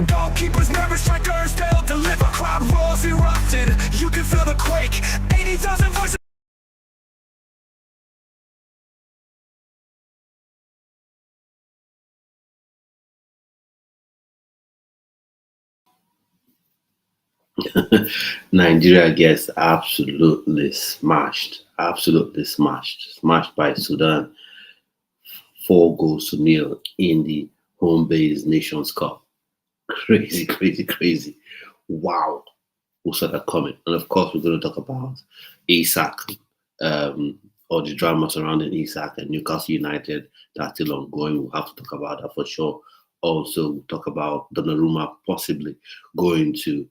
Goalkeepers, never strikers, they'll deliver. Crowd roars erupted, you can feel the quake. 80,000 voices. Nigeria gets absolutely smashed by Sudan, 4-0 in the home-based Nations Cup. Crazy. Wow. Who saw that coming? And of course, we're going to talk about Isak, or the drama surrounding Isak and Newcastle United that's still ongoing. We'll have to talk about that for sure. Also, we'll talk about Donnarumma possibly going to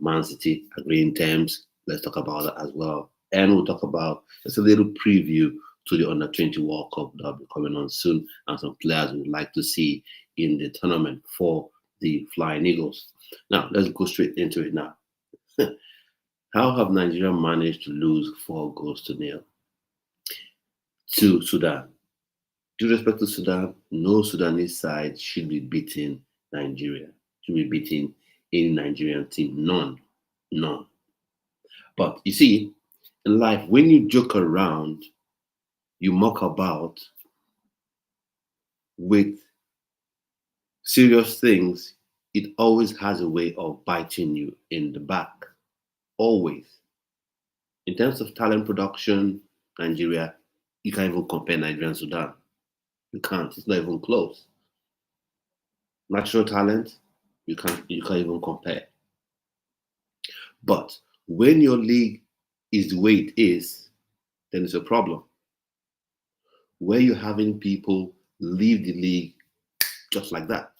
Man City, agreeing terms. Let's talk about that as well. And we'll talk about just a little preview to the Under-20 World Cup that'll be coming on soon, and some players we would like to see in the tournament for the Flying Eagles. Now, let's go straight into it now. How have Nigeria managed to lose 4-0 to Sudan? Due respect to Sudan, no Sudanese side should be beating Nigeria, should be beating any Nigerian team. None. But you see, in life, when you joke around, you mock about with serious things, it always has a way of biting you in the back. Always. In terms of talent production, Nigeria, you can't even compare Nigeria and Sudan. You can't. It's not even close. Natural talent, you can't even compare. But when your league is the way it is, then it's a problem. Where you're having people leave the league just like that.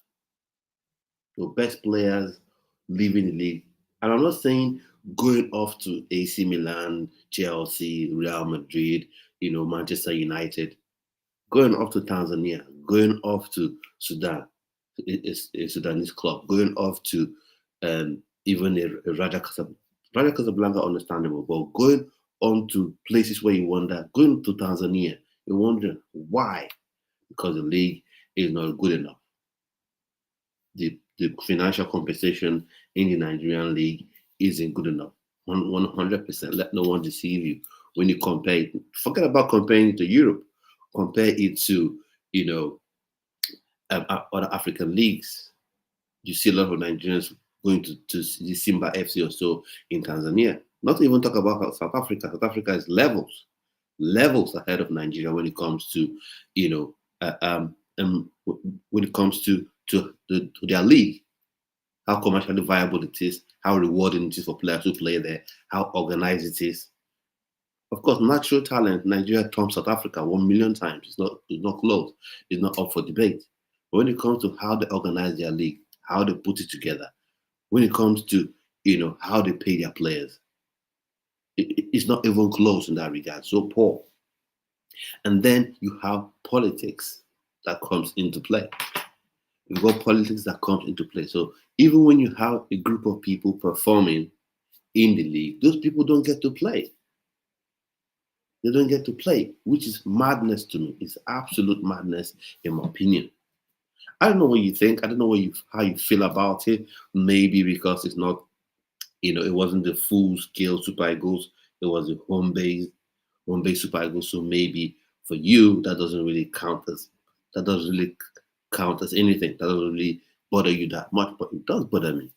Your best players leaving the league. And I'm not saying going off to AC Milan, Chelsea, Real Madrid, Manchester United, going off to Tanzania, going off to Sudan, it's a Sudanese club, going off to even a Raja Casablanca, understandable, but going on to places where you wonder, going to Tanzania, you're wondering why? Because the league is not good enough. The financial compensation in the Nigerian league isn't good enough. 100%. Let no one deceive you. When you compare it, forget about comparing it to Europe. Compare it to, other African leagues. You see a lot of Nigerians going to the Simba FC or so in Tanzania. Not to even talk about South Africa. South Africa is levels ahead of Nigeria when it comes to, when it comes to their league, how commercially viable it is, how rewarding it is for players who play there, how organized it is. Of course, natural talent, Nigeria trumps South Africa 1 million times. It's not close. It's not up for debate. But when it comes to how they organize their league, how they put it together, when it comes to how they pay their players, it's not even close in that regard. So poor. And then you have politics that comes into play. You've got politics that comes into play. So even when you have a group of people performing in the league, those people don't get to play. They don't get to play, which is madness to me. It's absolute madness, in my opinion. I don't know what you think. I don't know how you feel about it. Maybe because it's not, it wasn't the full-scale Super Eagles. It was a home-based Super Eagles. So maybe for you, that doesn't really count as anything. That doesn't really bother you that much, but it does bother me.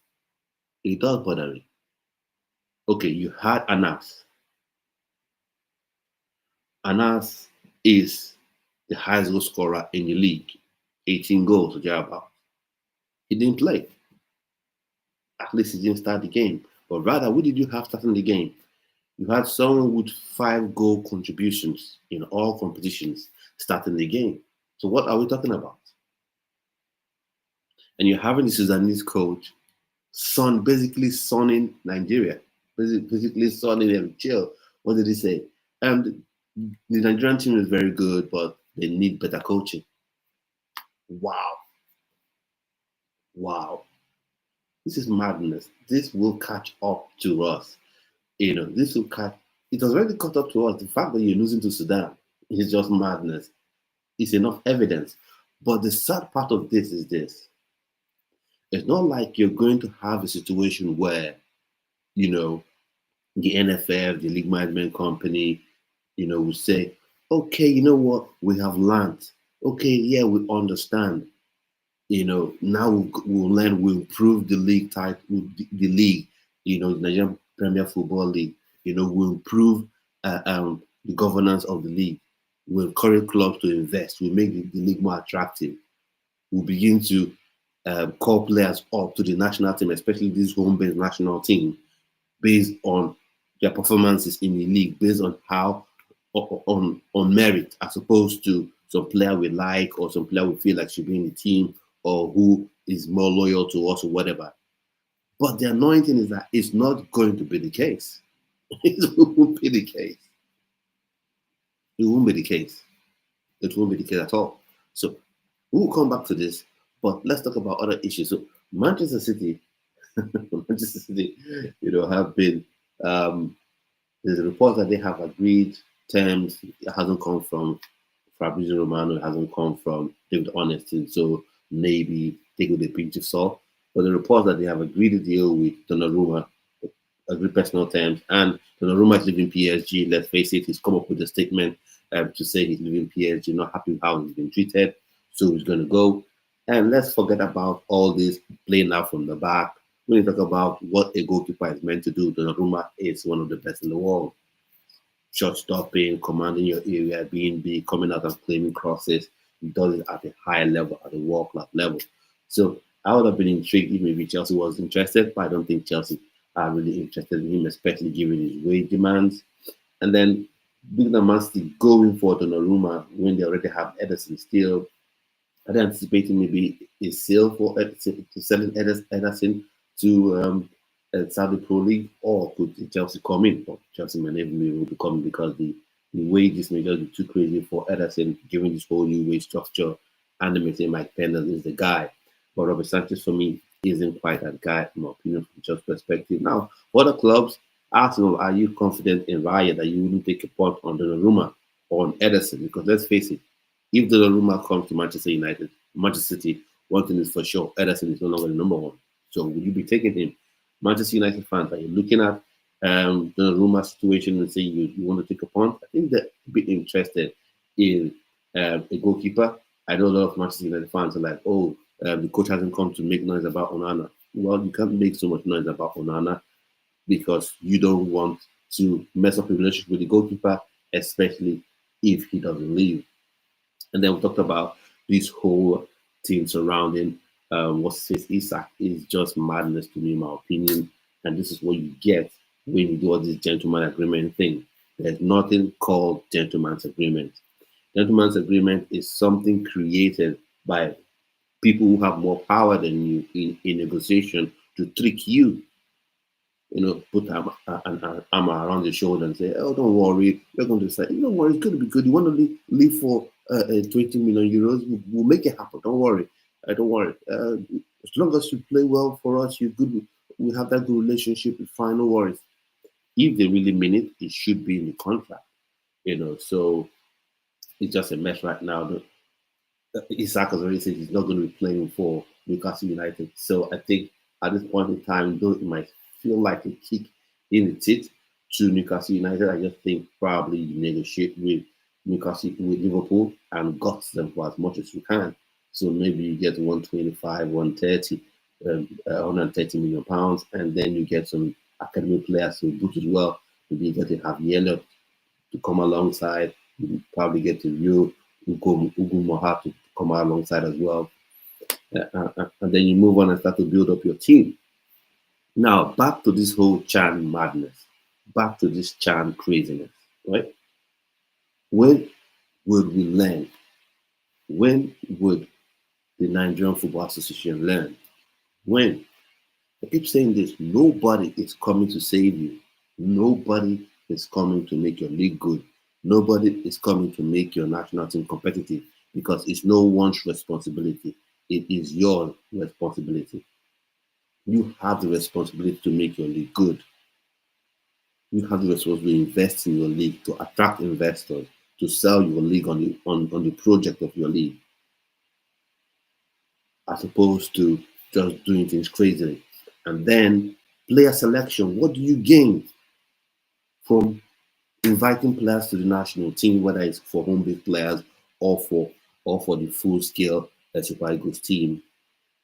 It does bother me. Okay, you had Anas. Anas is the highest goal scorer in the league, 18 goals or thereabouts. He didn't play. At least he didn't start the game. But rather, what did you have starting the game? You had someone with 5 goal contributions in all competitions starting the game. So what are we talking about? And you're having the Sudanese coach basically sonning Nigeria, basically sonning them. Chill. What did he say? The Nigerian team is very good, but they need better coaching. Wow. This is madness. This will catch up to us. This will catch. It has already caught up to us. The fact that you're losing to Sudan is just madness. It's enough evidence. But the sad part of this is this. It's not like you're going to have a situation where, you know, the NFF, the league management company, will say, okay, you know what, we have learned. Okay, yeah, we understand. Now we'll learn, we'll improve the league type, the league, the Nigerian Premier Football League. We'll improve the governance of the league. We'll encourage clubs to invest. We'll make the league more attractive. We'll begin to call players up to the national team, especially this home-based national team, based on their performances in the league, based on how on merit, as opposed to some player we like or some player we feel like should be in the team or who is more loyal to us or whatever. But the annoying thing is that it's not going to be the case. It won't be the case. It won't be the case. It won't be the case at all. So we'll come back to this, but let's talk about other issues. So Manchester City, Manchester City, have been. There's a report that they have agreed terms. It hasn't come from Fabrizio Romano. It hasn't come from David Ornstein. So maybe take it with a pinch of salt. But the report that they have agreed to deal with Donnarumma, agreed personal terms, and Donnarumma is leaving PSG. Let's face it, he's come up with a statement to say he's leaving PSG, not happy with how he's been treated, so he's going to go. And let's forget about all this playing out from the back. When you talk about what a goalkeeper is meant to do, Donnarumma is one of the best in the world. Shot stopping, commanding your area, being big, coming out and claiming crosses. He does it at a high level, at a world class level. So I would have been intrigued if maybe Chelsea was interested, but I don't think Chelsea are really interested in him, especially given his wage demands. And then big Man City going for Donnarumma when they already have Ederson still. Are they anticipating maybe a sale for selling Ederson to Saudi Pro League, or could Chelsea come in? But Chelsea may never be able to come in because the wages may just be too crazy for Ederson, given this whole new wage structure. And they may say Mike Pennell is the guy. But Robert Sanchez, for me, isn't quite that guy, in my opinion, from Chelsea's perspective. Now, for other clubs, Arsenal, are you confident in Raya that you wouldn't take a punt on Donnarumma or on Ederson? Because let's face it, if Donnarumma comes to Manchester United, Manchester City, one thing is for sure, Ederson is no longer the number one. So would you be taking him? Manchester United fans, are you looking at Donnarumma's situation and saying you want to take a punt? I think they'd be interested in a goalkeeper. I know a lot of Manchester United fans are like, oh, the coach hasn't come to make noise about Onana. Well, you can't make so much noise about Onana because you don't want to mess up your relationship with the goalkeeper, especially if he doesn't leave. And then we talked about this whole team surrounding what's his Isak is just madness to me, in my opinion. And this is what you get when you do all this gentleman agreement thing. There's nothing called gentleman's agreement. Gentleman's agreement is something created by people who have more power than you in negotiation to trick you. Put an arm around your shoulder and say, "Oh, don't worry, we're going to say, don't worry, it's going to be good. You want to leave for 20 million euros? We'll make it happen. Don't worry, don't worry. As long as you play well for us, you're good. We have that good relationship. It's fine. No worries. If they really mean it, it should be in the contract. So it's just a mess right now. Isak has already said he's not going to be playing for Newcastle United. So I think at this point in time, though it might feel like a kick in the teeth to Newcastle United, I just think probably you negotiate with Newcastle, with Liverpool, and guts them for as much as you can. So maybe you get 125, 130, 130 million pounds, and then you get some academy players who do as well. Maybe you get to have Yellow to come alongside. You probably get to Rio Ugo Moha to come alongside as well. And then you move on and start to build up your team. Now, back to this whole Chan madness, back to this Chan craziness, right? When would we learn? When would the Nigerian Football Association learn? When? I keep saying this, nobody is coming to save you. Nobody is coming to make your league good. Nobody is coming to make your national team competitive because it's no one's responsibility. It is your responsibility. You have the responsibility to make your league good. You have the responsibility to invest in your league, to attract investors, to sell your league on the project of your league, as opposed to just doing things crazily. And then player selection. What do you gain from inviting players to the national team, whether it's for home-based players or for the full-scale Super Eagles team?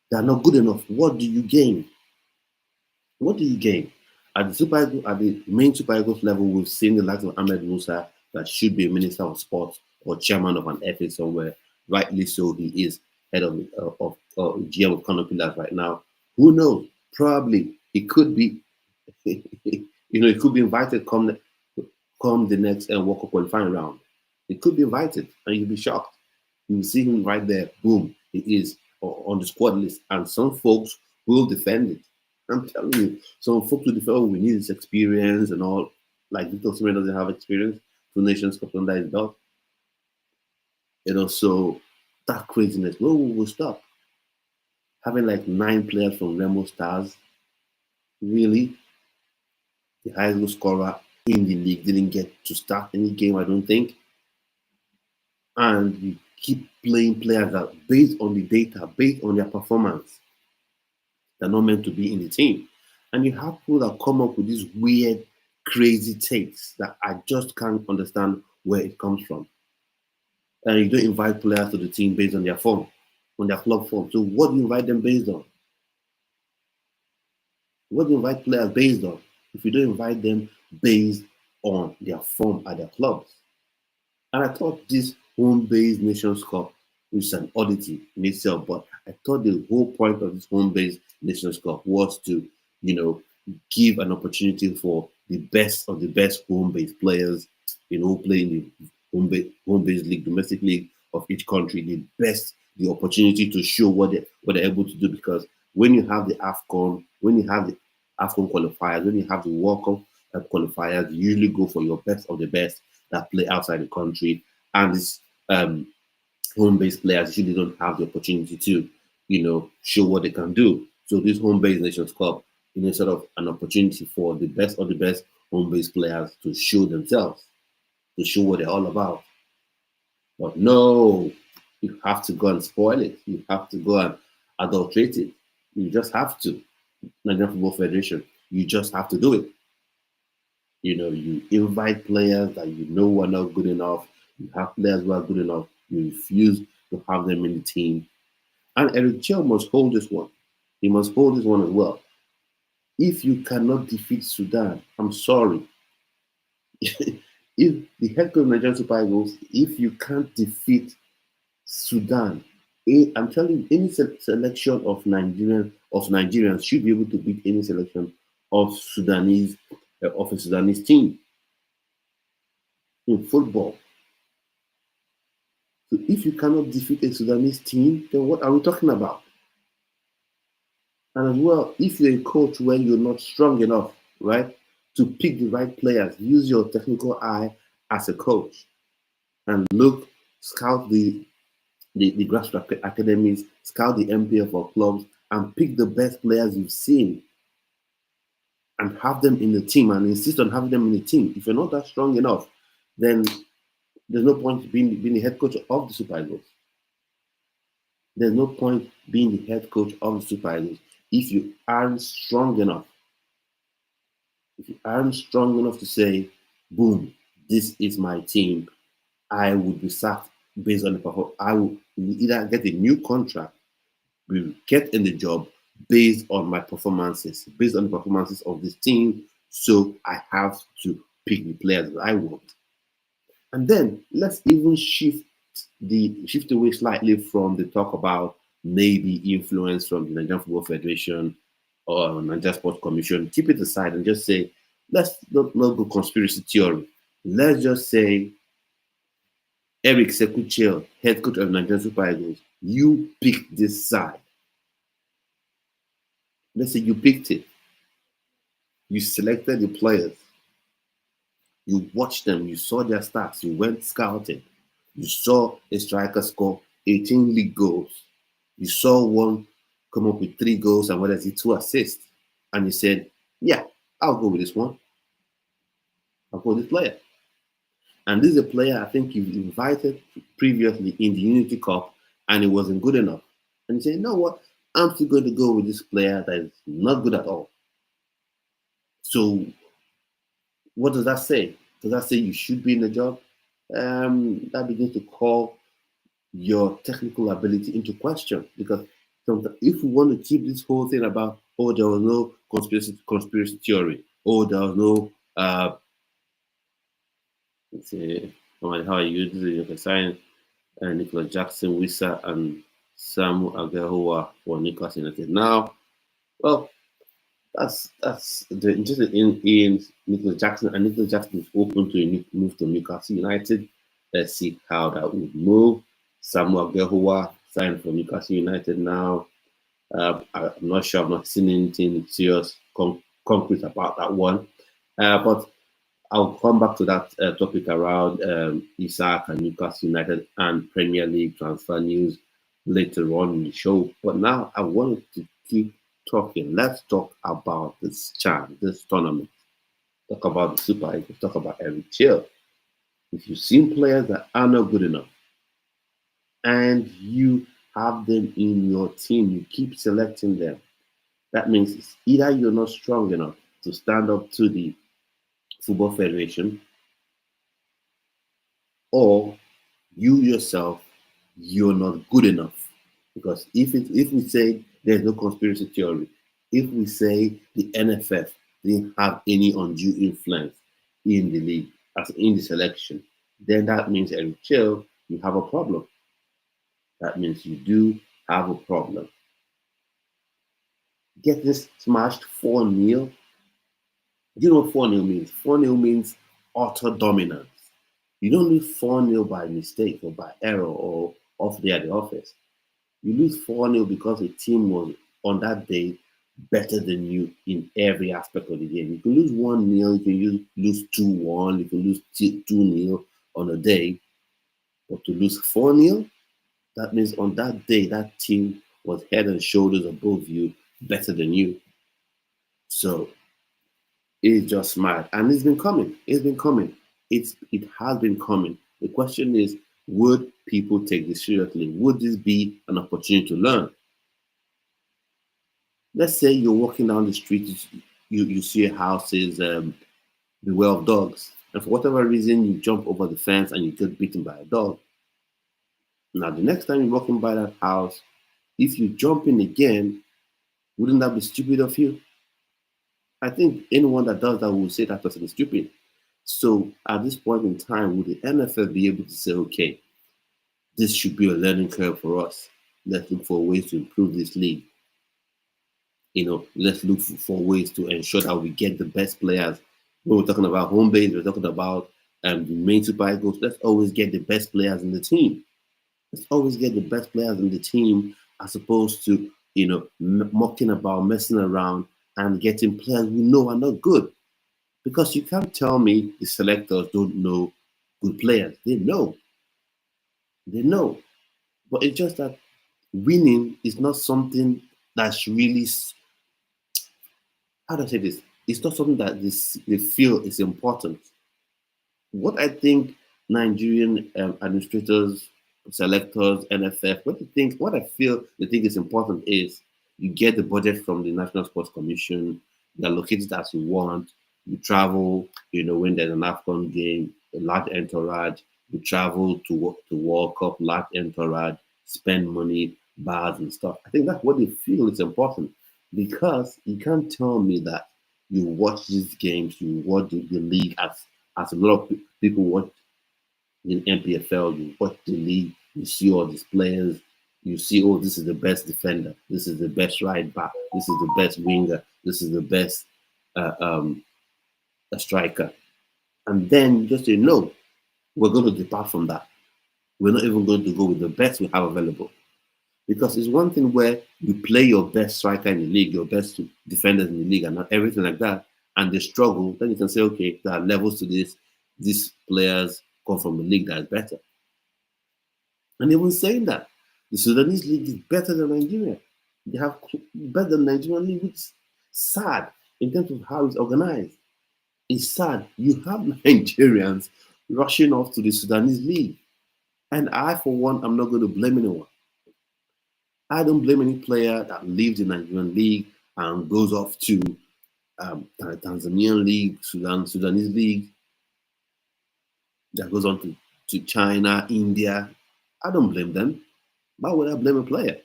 They are not good enough. What do you gain? What do you gain? At the at the main Super Eagles level, we've seen the likes of Ahmed Musa, that should be a minister of sports or chairman of an FA somewhere. Rightly so, he is head of GM of Kano Pillars right now. Who knows? Probably he could be. He could be invited come the next World Cup qualifying round. He could be invited, and you'll be shocked. You will see him right there. Boom, he is on the squad list, and some folks will defend it. I'm telling you, some folks will defend. Oh, we need this experience and all. Like Victor Osimhen doesn't have experience. 2 Nations Cup under his belt. So that craziness. Where will we stop? Having like 9 players from Remo Stars, really, the highest goal scorer in the league didn't get to start any game, I don't think. And you keep playing players that, based on the data, based on their performance, they're not meant to be in the team. And you have people that come up with these weird, crazy takes that I just can't understand where it comes from. And you don't invite players to the team based on their form, on their club form. So what do you invite them based on? What do you invite players based on if you don't invite them based on their form at their clubs? And I thought this home-based Nations Cup, which is an oddity in itself, but I thought the whole point of this home-based Nations Cup was to, give an opportunity for the best of the best home-based players, who play in the home-based league, domestic league of each country, the opportunity to show what they're able to do. Because when you have the AFCON, qualifiers, when you have the World Cup qualifiers, you usually go for your best of the best that play outside the country. And these home-based players usually don't have the opportunity to, show what they can do. So this home-based Nations Cup, sort of an opportunity for the best of the best home-based players to show themselves, to show what they're all about. But no, you have to go and spoil it. You have to go and adulterate it. You just have to. Nigerian Football Federation, you just have to do it. You invite players that are not good enough. You have players who are good enough. You refuse to have them in the team. And Eric Chell must hold this one. He must hold this one as well. If you cannot defeat Sudan, I'm sorry. If the head coach of Nigerian Super Eagles, if you can't defeat Sudan, I'm telling you, any selection of Nigerians should be able to beat any selection of a Sudanese team in football. So if you cannot defeat a Sudanese team, then what are we talking about? And as well, if you're a coach where you're not strong enough, right, to pick the right players, use your technical eye as a coach and scout the grassroots academies, scout the MPFL clubs, and pick the best players you've seen and have them in the team and insist on having them in the team. If you're not that strong enough, then there's no point being the head coach of the Super Eagles. There's no point being the head coach of the Super Eagles if you aren't strong enough. If you aren't strong enough to say, boom, this is my team, I would be sacked based on the performance. I will either get a new contract, will get in the job based on my performances, based on the performances of this team. So I have to pick the players that I want. And then let's even shift away slightly from the talk about maybe influence from the Nigerian Football Federation or Nigerian Sports Commission. Keep it aside and just say, let's not go conspiracy theory. Let's just say Eric Sekuchel, head coach of Nigerian Super Eagles, you picked this side. Let's say you picked it. You selected the players. You watched them. You saw their stats. You went scouting. You saw a striker score 18 league goals. You saw one come up with 3 goals and 2 assists. And you said, yeah, I'll go with this one. I'll go with this player. And this is a player I think you've invited previously in the Unity Cup and it wasn't good enough. And you say, you know what? I'm still going to go with this player that is not good at all. So what does that say? Does that say you should be in the job? That begins to call your technical ability into question, because if we want to keep this whole thing about, oh, there was no conspiracy theory, oh, there was no let's say, how are you? This is your sign, Nicholas Jackson, Wissa, and Samu Agahoua for Newcastle United. Now, well, that's the interested in Nicholas Jackson, and Nicholas Jackson is open to a move to Newcastle United. Let's see how that would move. Samuel Gehoua signed for Newcastle United now. I'm not sure. I've not seen anything serious, concrete about that one. But I'll come back to that topic around Isak and Newcastle United and Premier League transfer news later on in the show. But now I wanted to keep talking. Let's talk about this tournament. Talk about the Super Eagles. Talk about Eric Chill. If you've seen players that are not good enough and you have them in your team, you keep selecting them. That means it's either you're not strong enough to stand up to the Football Federation, or you yourself, you're not good enough. Because if we say there's no conspiracy theory, if we say the NFF didn't have any undue influence in the league, as in the selection, then that means, Eric Chill, you have a problem. That means you do have a problem. Getting smashed 4-0. You know what 4-0 means? 4-0 means utter dominance. You don't lose 4-0 by mistake or by error or off there at the office. You lose 4-0 because the team was on that day better than you in every aspect of the game. You can lose 1-0, you can lose 2-1, you can lose 2-0 on a day, but to lose 4-0, that means on that day that team was head and shoulders above you, better than you. So it's just mad, and it's been coming. It has been coming. The question is, would people take this seriously? Would this be an opportunity to learn? Let's say you're walking down the street, you see a house says beware of dogs, and for whatever reason you jump over the fence and you get bitten by a dog. Now the next time you're walking by that house, if you jump in again, wouldn't that be stupid of you? I think anyone that does that will say that person is stupid. So at this point in time, would the NFL be able to say, okay, this should be a learning curve for us. Let's look for ways to improve this league. Let's look for ways to ensure that we get the best players. When we're talking about home base, we're talking about the main Super Eagles. Let's always get the best players in the team. Let's always get the best players in the team, as opposed to mucking about, messing around, and getting players we know are not good. Because you can't tell me the selectors don't know good players. They know. They know. But it's just that winning is not something that's really, how do I say this? It's not something that they feel is important. What I think Nigerian administrators, selectors, NFF, what I feel they think is important is you get the budget from the National Sports Commission, you allocate it as you want, you travel, when there's an AFCON game, a large entourage, you travel to World Cup, large entourage, spend money, bars and stuff. I think that's what they feel is important, because you can't tell me that you watch these games, you watch the league as a lot of people watch in MPFL, you watch the league, you see all these players, you see, oh, this is the best defender, this is the best right back, this is the best winger, this is the best striker. And then you just say, no, we're going to depart from that. We're not even going to go with the best we have available. Because it's one thing where you play your best striker in the league, your best defenders in the league, and everything like that, and they struggle, then you can say, okay, there are levels to this. These players come from a league that is better. And even saying that, the Sudanese league is better than Nigeria. They have better than Nigerian league, which is sad in terms of how it's organized. It's sad. You have Nigerians rushing off to the Sudanese league. And I, for one, I'm not going to blame anyone. I don't blame any player that leaves the Nigerian league and goes off to Tanzanian league, Sudanese league, that goes on to China, India. I don't blame them. Why would I blame a player?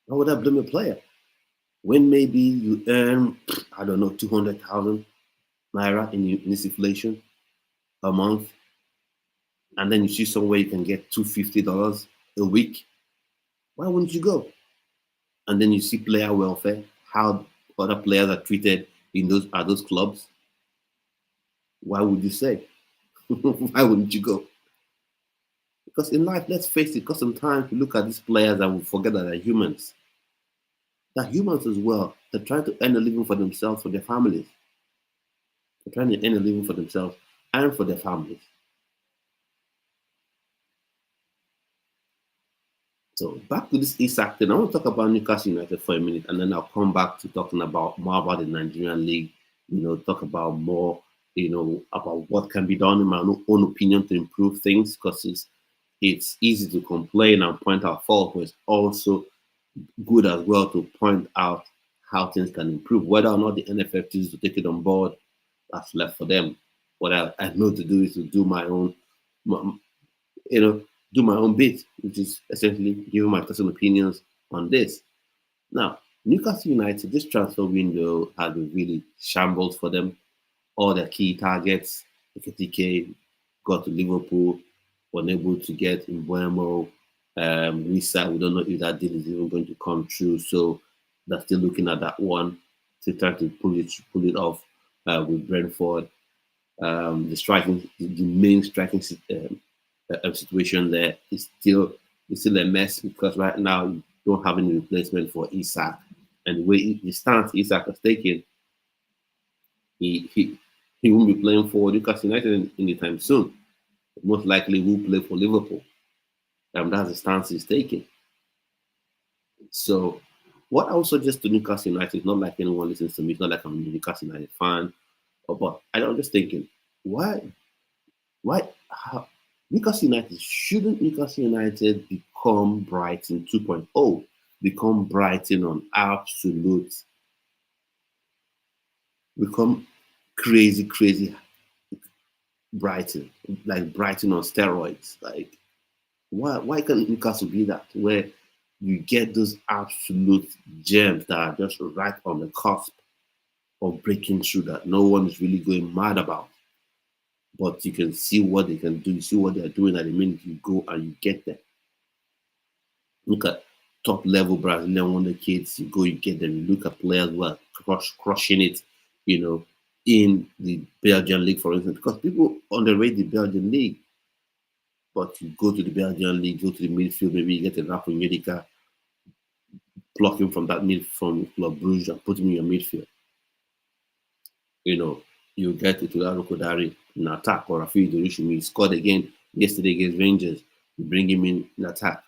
Why would I blame a player? When maybe you earn, I don't know, 200,000 naira in this inflation a month, and then you see somewhere you can get $250 a week, why wouldn't you go? And then you see player welfare, how other players are treated in those clubs. Why would you say? Why wouldn't you go? Because in life, let's face it, because sometimes we look at these players and we forget that they're humans. They're humans as well. They're trying to earn a living for themselves, for their families. They're trying to earn a living for themselves and for their families. So back to this Isak thing. I want to talk about Newcastle United for a minute, and then I'll come back to talking about more about the Nigerian league. Talk about more, about what can be done in my own opinion to improve things, because it's easy to complain and point out fault, but it's also good as well to point out how things can improve. Whether or not the NFF chooses to take it on board, that's left for them. What I know to do is to do my own, you know, do my own bit, which is essentially giving my personal opinions on this. Now, Newcastle United, this transfer window has been really shambles for them. All their key targets, Ekitike got to Liverpool, unable to get in Buemo. Risa, we don't know if that deal is even going to come true. So they're still looking at that one to try to pull it off with Brentford. The main striking situation there is still a mess, because right now you don't have any replacement for Isak, and the way the stance Isak has taken, he won't be playing for Newcastle United anytime soon. Most likely will play for Liverpool. That's the stance he's taking. So what I would suggest to Newcastle United is not like anyone listens to me. It's not like I'm a Newcastle United fan, but I'm just thinking, why how, Newcastle United become Brighton 2.0, become Brighton on absolute, become crazy Brighton, like Brighton on steroids. Like, why can't Newcastle be that, where you get those absolute gems that are just right on the cusp of breaking through, that no one is really going mad about, but you can see what they can do, you see what they're doing at the minute you go and you get them. Look at top level Brazilian wonder kids, you go, you get them. You look at players who are crushing it, in the Belgian league, for instance, because people underrate the Belgian league. But you go to the Belgian league, go to the midfield, maybe you get a Rafa Medica, pluck him from that mid from Club Brugge and put him in your midfield. You get it to that Rokodari in attack, or Rafi Dorishimi. He scored again yesterday against Rangers. You bring him in attack.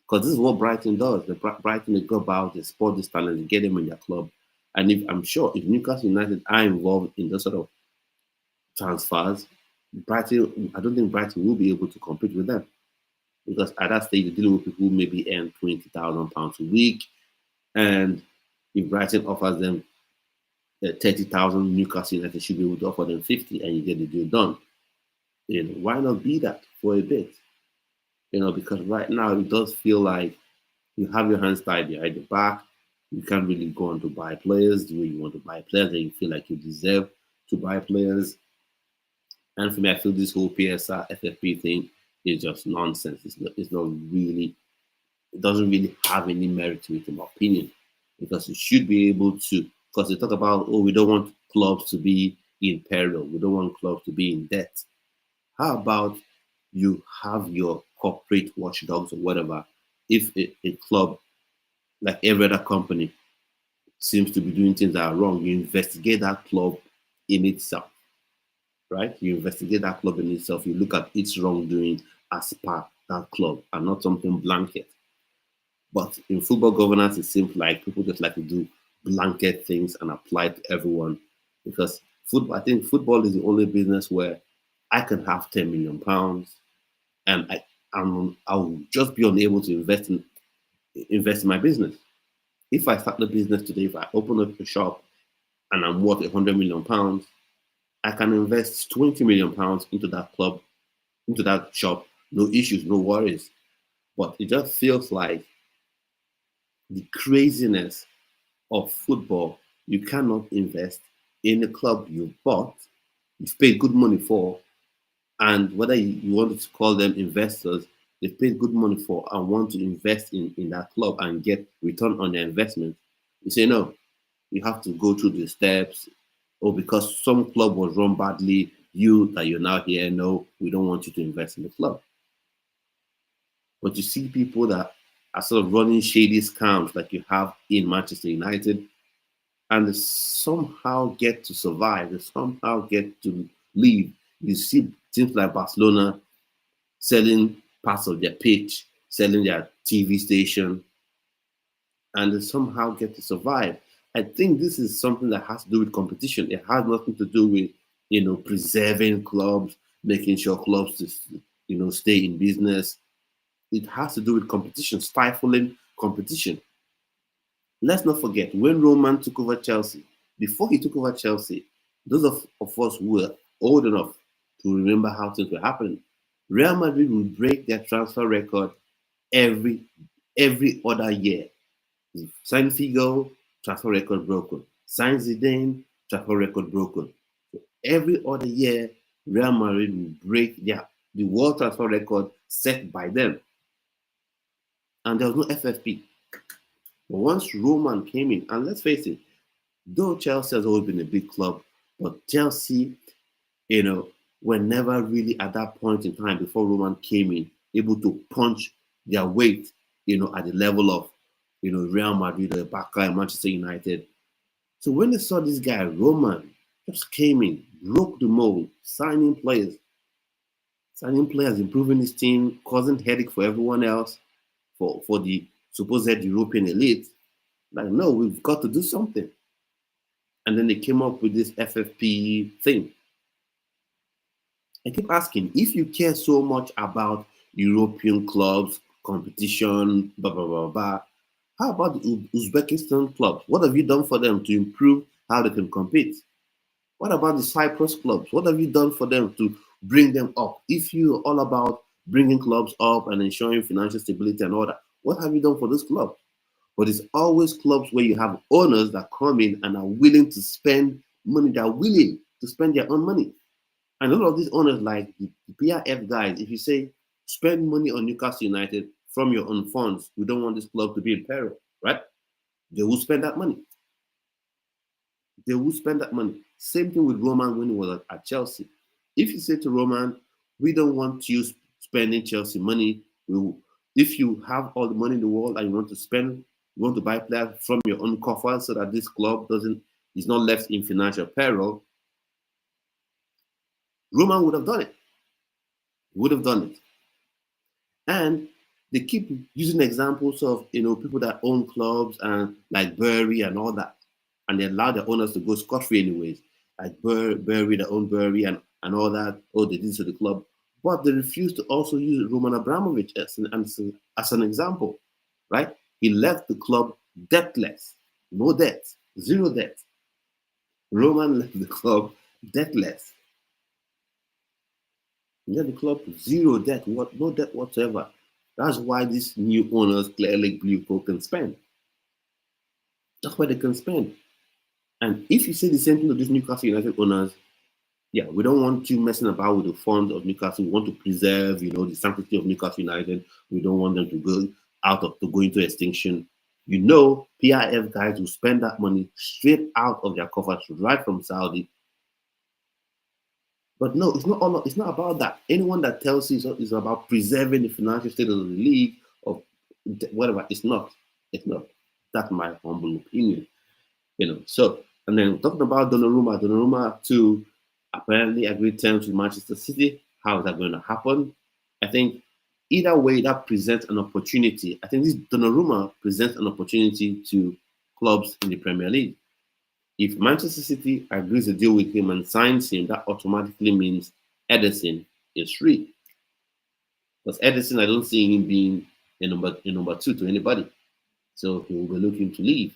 Because this is what Brighton does. Brighton, they go about, they sport this talent, they get them in their club. And I'm sure if Newcastle United are involved in those sort of transfers, Brighton, I don't think Brighton will be able to compete with them, because at that stage you're dealing with people who maybe earn £20,000 a week, and if Brighton offers them 30,000, Newcastle United should be able to offer them 50, and you get the deal done. Why not be that for a bit? Because right now it does feel like you have your hands tied behind your back. You can't really go on to buy players the way you want to buy players, and you feel like you deserve to buy players. And for me, I feel this whole PSR FFP thing is just nonsense. It's not really, it doesn't really have any merit to it, in my opinion, because you should be able to, because they talk about, oh, we don't want clubs to be in peril, we don't want clubs to be in debt. How about you have your corporate watchdogs or whatever? If a club, like every other company, seems to be doing things that are wrong, you investigate that club in itself. Right? You investigate that club in itself. You look at its wrongdoing as per that club and not something blanket. But in football governance, it seems like people just like to do blanket things and apply it to everyone. Because I think football is the only business where I can have £10 million and I'll just be unable to invest in invest in my business. If I start the business today, if I open up a shop and I'm worth £100 million, I can invest £20 million into that club, into that shop, no issues, no worries. But it just feels like the craziness of football. You cannot invest in a club you bought, you've paid good money for, and whether you want to call them investors, they've paid good money for and want to invest in that club and get return on their investment. You say, no, you have to go through the steps. Or because some club was run badly, you're now here, no, we don't want you to invest in the club. But you see people that are sort of running shady scams like you have in Manchester United, and they somehow get to survive, they somehow get to live. You see teams like Barcelona selling parts of their pitch, selling their TV station, and they somehow get to survive. I think this is something that has to do with competition. It has nothing to do with, preserving clubs, making sure clubs stay in business. It has to do with competition, stifling competition. Let's not forget, when Roman took over Chelsea, before he took over Chelsea, those of us who were old enough to remember how things were happening, Real Madrid would break their transfer record every other year. Sign Figo, transfer record broken. Sign Zidane, transfer record broken. So every other year, Real Madrid will break the world transfer record set by them. And there was no FFP. But once Roman came in, and let's face it, though Chelsea has always been a big club, but Chelsea, were never really at that point in time before Roman came in, able to punch their weight, at the level of, Real Madrid or Barca and Manchester United. So when they saw this guy, Roman, just came in, broke the mold, signing players, improving his team, causing headache for everyone else, for the supposed European elite. Like, no, we've got to do something. And then they came up with this FFP thing. I keep asking, if you care so much about European clubs, competition, blah, blah, blah, blah, how about the Uzbekistan clubs? What have you done for them to improve how they can compete? What about the Cyprus clubs? What have you done for them to bring them up? If you're all about bringing clubs up and ensuring financial stability and all that, what have you done for those clubs? But it's always clubs where you have owners that come in and are willing to spend money. They're willing to spend their own money. And a lot of these owners, like the PRF guys, if you say, spend money on Newcastle United from your own funds, we don't want this club to be in peril, right? They will spend that money. They will spend that money. Same thing with Roman when he was at Chelsea. If you say to Roman, we don't want you spending Chelsea money, if you have all the money in the world and you want to spend, you want to buy players from your own coffers so that this club is not left in financial peril, Roman would have done it. He would have done it. And they keep using examples of people that own clubs and like Bury and all that, and they allow their owners to go scot-free anyways, like Bury, that own Bury and all that. Oh, they did this to the club, but they refuse to also use Roman Abramovich as an example, right? He left the club debtless, no debt, zero debt. Roman left the club debtless. He left the club zero debt, no debt whatsoever. That's why these new owners, clearly Blue can spend. That's why they can spend. And if you say the same thing to these Newcastle United owners, yeah, we don't want you messing about with the funds of Newcastle. We want to preserve, the sanctity of Newcastle United. We don't want them to go into extinction. PIF guys will spend that money straight out of their coffers, right from Saudi. But no, it's not about that. Anyone that tells you it's about preserving the financial state of the league or whatever, it's not. It's not. That's my humble opinion. So, and then talking about Donnarumma too, apparently agreed terms with Manchester City. How is that going to happen? I think either way, that presents an opportunity. I think this Donnarumma presents an opportunity to clubs in the Premier League. If Manchester City agrees to deal with him and signs him, that automatically means Ederson is free. Because Ederson, I don't see him being a number two to anybody. So he will be looking to leave.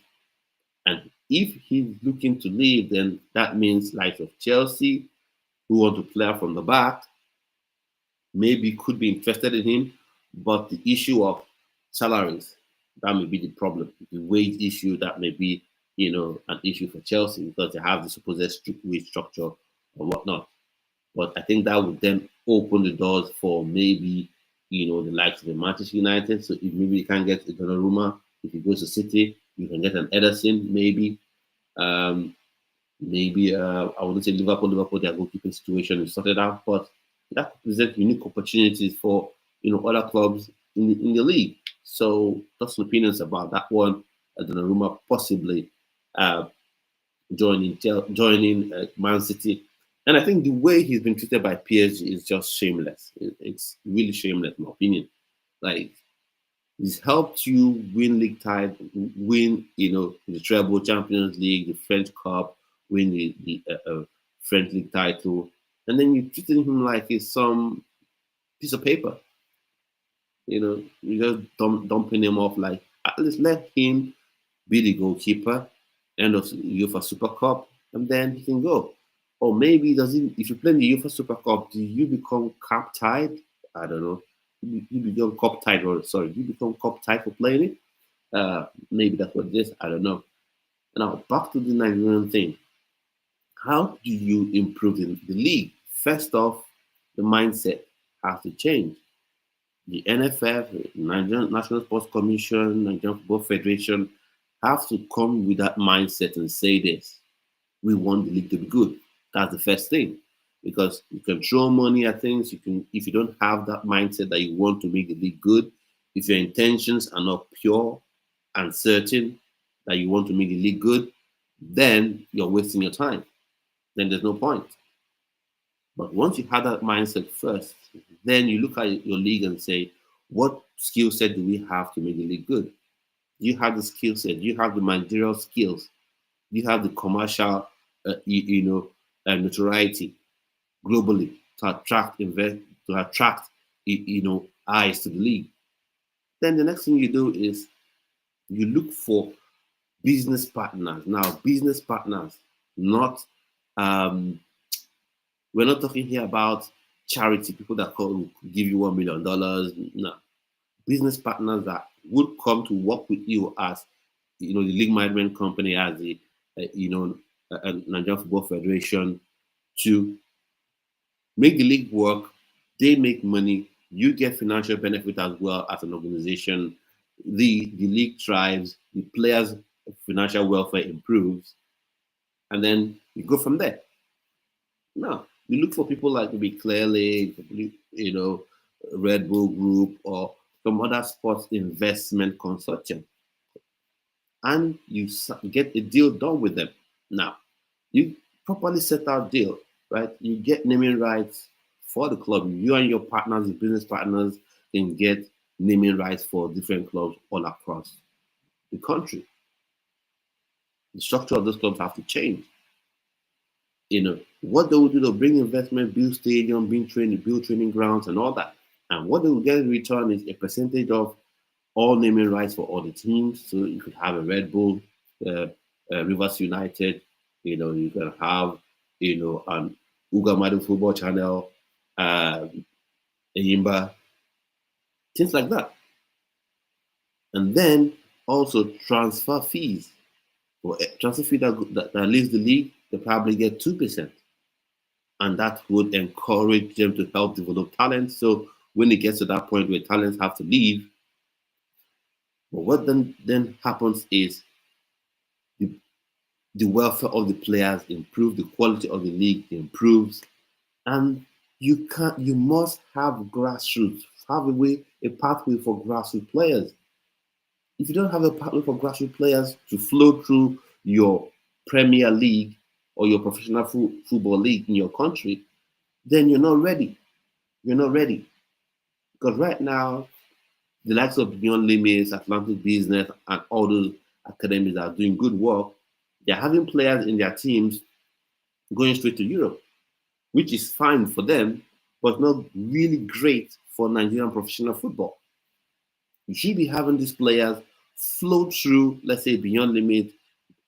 And if he's looking to leave, then that means likes of Chelsea, who want to play from the back, maybe could be interested in him. But the issue of salaries, that may be the problem. The wage issue, that may be, an issue for Chelsea because they have the supposed strict wage structure or whatnot. But I think that would then open the doors for maybe, the likes of the Manchester United. So if maybe you can't get a Donnarumma, if he goes to City, you can get an Ederson, maybe. Um, maybe I wouldn't say Liverpool, their goalkeeping situation is sorted out, but that could present unique opportunities for other clubs in the league. So just some opinions about that one. Donnarumma possibly uh, joining Man City. And I think the way he's been treated by PSG is just shameless. It's really shameless, in my opinion. Like, he's helped you win league title, win the treble, Champions League, the French Cup, win the French league title, and then you're treating him like he's some piece of paper. You're just dumping him off. Like, at least let him be the goalkeeper, end of UEFA Super Cup, and then he can go. Or maybe does he? If you play in the UEFA Super Cup, do you become cup tied? I don't know. You become cup tied, or sorry, you become cup tied for playing it. Maybe that's what it is. I don't know. Now back to the Nigerian thing. How do you improve the league? First off, the mindset has to change. The NFF, Nigerian National Sports Commission, Nigerian Football Federation have to come with that mindset and say this: we want the league to be good. That's the first thing. Because you can throw money at things, if you don't have that mindset that you want to make the league good, if your intentions are not pure and certain that you want to make the league good, then you're wasting your time. Then there's no point. But once you have that mindset first, then you look at your league and say, what skill set do we have to make the league good? You have the skill set, you have the managerial skills, you have the commercial, notoriety globally to attract eyes to the league. Then the next thing you do is you look for business partners. Now, business partners, not we're not talking here about charity, people that will give you $1 million. No, business partners that would come to work with you as the league management company, as the Nigerian Football Federation, to make the league work. They make money. You get financial benefit as well as an organization. The league thrives. The players' financial welfare improves, and then you go from there. Now you look for people like maybe Clear Lake, Red Bull Group, or some other sports investment consortium, and you get a deal done with them. Now, you properly set out deal, right? You get naming rights for the club. You and your partners, the business partners, can get naming rights for different clubs all across the country. The structure of those clubs have to change. What they will do, they'll bring investment, build stadium, build training grounds, and all that. And what they will get in return is a percentage of all naming rights for all the teams. So you could have a Red Bull, Rivers United. You can have, an Ugamadu football channel, Ayimba, things like that. And then also transfer fees. For transfer fee that leaves the league, they probably get 2%. And that would encourage them to help develop talent. So when it gets to that point where talents have to leave, but what then happens is the welfare of the players improves, the quality of the league improves, and you must have grassroots, have a pathway for grassroots players. If you don't have a pathway for grassroots players to flow through your Premier League or your professional football league in your country, then you're not ready. You're not ready. Because right now, the likes of Beyond Limits, Atlantic Business, and all those academies that are doing good work, they're having players in their teams going straight to Europe, which is fine for them, but not really great for Nigerian professional football. You should be having these players flow through, let's say, beyond limit,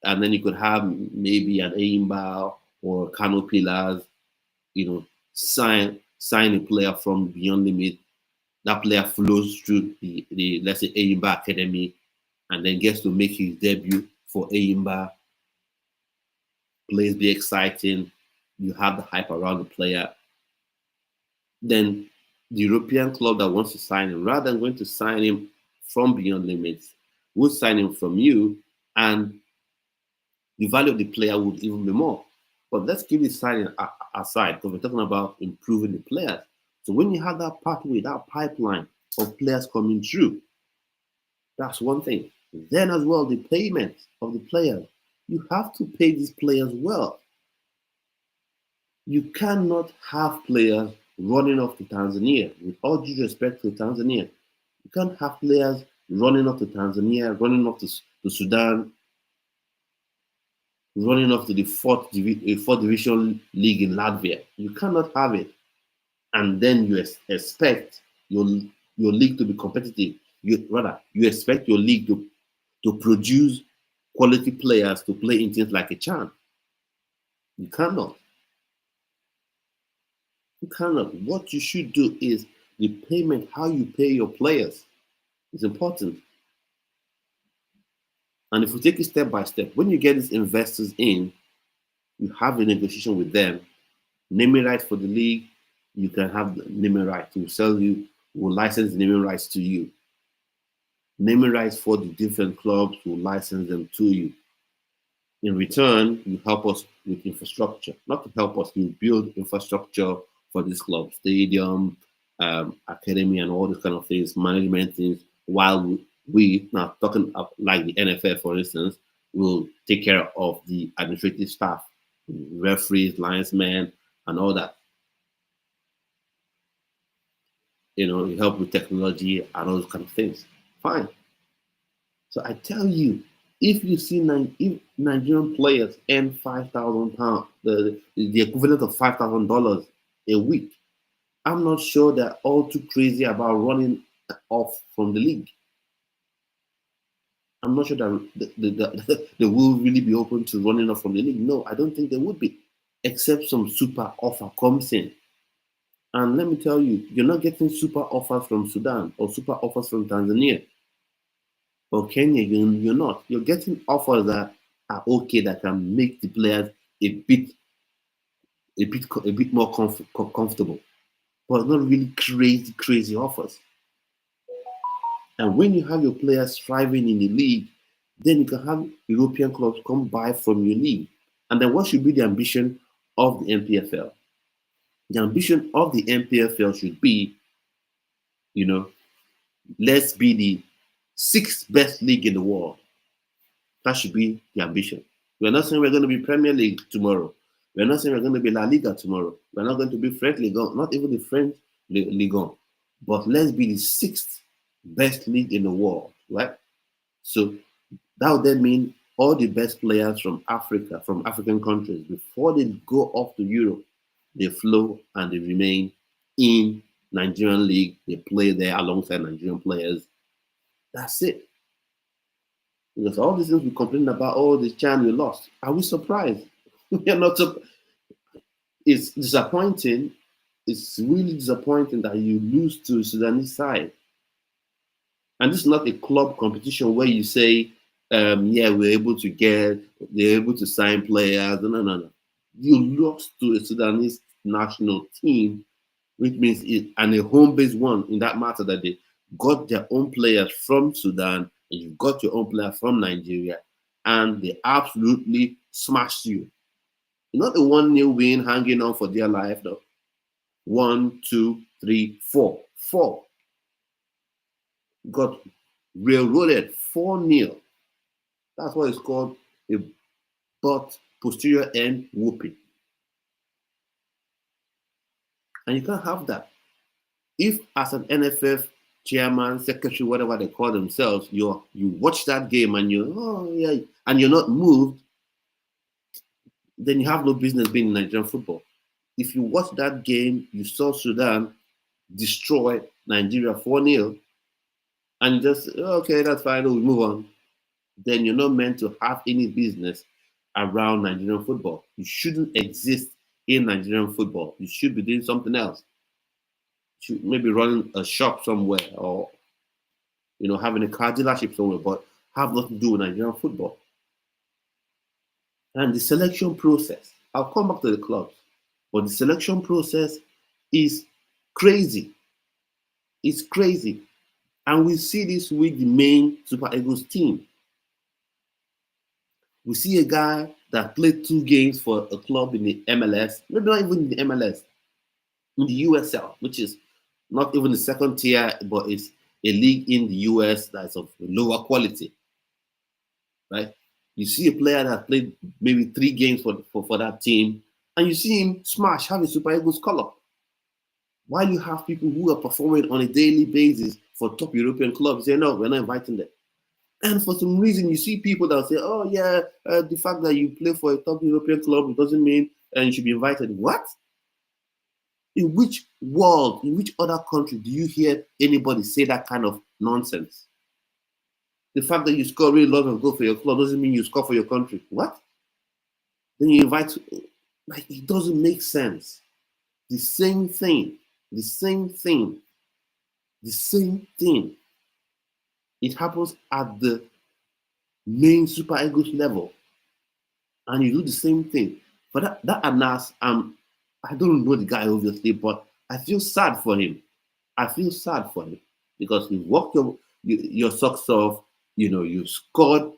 and then you could have maybe an Aimba or Kano Pillars, sign a player from beyond limit. That player flows through the let's say Aimba Academy, and then gets to make his debut for Aimba. Plays be exciting. You have the hype around the player. Then the European club that wants to sign him, rather than going to sign him from beyond limits, will sign him from you, and the value of the player would even be more. But let's keep this signing aside because we're talking about improving the players. So when you have that pathway, that pipeline of players coming through, that's one thing. Then as well, the payment of the players. You have to pay these players well. You cannot have players running off to Tanzania. With all due respect to Tanzania, you can't have players running off to Tanzania, running off to Sudan, running off to the fourth division league in Latvia. You cannot have it, and then you expect your league to be competitive. You expect your league to produce quality players to play in teams like a Chan. You cannot. You cannot. What you should do is the payment, how you pay your players is important. And if we take it step by step, when you get these investors in, you have a negotiation with them. Naming rights for the league, you can have the naming rights to sell you, will license the naming rights to you. Naming rights for the different clubs will license them to you. In return, you help us with infrastructure. Not to help us, you build infrastructure for this club, stadium, academy, and all these kind of things, management things, while we now talking up like the NFL, for instance, will take care of the administrative staff, referees, linesmen, and all that. You help with technology and all those kind of things. Fine. So I tell you, if you see if Nigerian players earn £5,000, the equivalent of $5,000 a week, I'm not sure they're all too crazy about running off from the league. I'm not sure that they will really be open to running off from the league. No, I don't think they would be, except some super offer comes in. And let me tell you, you're not getting super offers from Sudan or super offers from Tanzania or Kenya. You're not. You're getting offers that are okay, that can make the players a bit more comfortable, but not really crazy offers. And when you have your players thriving in the league, then you can have European clubs come buy from your league. And then what should be the ambition of the NPFL? The ambition of the NPFL should be, let's be the sixth best league in the world. That should be the ambition. We're not saying we're going to be Premier League tomorrow. We're not saying we're going to be La Liga tomorrow. We're not going to be French Ligue 1, not even the French Ligue 1. But let's be the sixth best league in the world, right? So that would then mean all the best players from Africa, from African countries, before they go off to Europe, they flow and they remain in Nigerian league. They play there alongside Nigerian players. That's it. Because all these things we complain about, oh, this Chan we lost. Are we surprised? We're not. It's disappointing. It's really disappointing that you lose to Sudanese side. And this is not a club competition where you say, yeah, they're able to sign players. No. You lost to a Sudanese national team, which means and a home-based one in that matter, that they got their own players from Sudan and you got your own player from Nigeria, and they absolutely smashed you. Not a 1-0 win hanging on for dear life, though. 1, 2, 3, 4. 4. Got railroaded 4-0. That's what it's called, a butt posterior end whooping. And you can't have that. If as an NFF chairman, secretary, whatever they call themselves, you watch that game and and you're not moved, then you have no business being in Nigerian football. If you watch that game, you saw Sudan destroy Nigeria 4-0, and just okay, that's fine, we move on, then you're not meant to have any business around Nigerian football. You shouldn't exist in Nigerian football. You should be doing something else. You should maybe running a shop somewhere, or having a car dealership somewhere, but have nothing to do with Nigerian football. And the selection process, I'll come back to the clubs, but the selection process is crazy. It's crazy. And we see this with the main Super Eagles team. We see a guy that played 2 games for a club in the MLS, maybe not even in the MLS, in the USL, which is not even the second tier, but it's a league in the US that's of lower quality, right? You see a player that played maybe 3 games for that team, and you see him smash, have a Super Eagles color. While you have people who are performing on a daily basis for top European clubs, say, no, we're not inviting them. And for some reason, you see people that say, oh, yeah, the fact that you play for a top European club, it doesn't mean you should be invited. What? In which world, in which other country do you hear anybody say that kind of nonsense? The fact that you score really lot of goals for your club doesn't mean you score for your country. What? Then you invite, like, it doesn't make sense. The same thing, the same thing, the same thing. It happens at the main Super Eagles level, and you do the same thing. But that Anas, I don't know the guy obviously, but I feel sad for him. I feel sad for him because you worked your socks off. You've scored.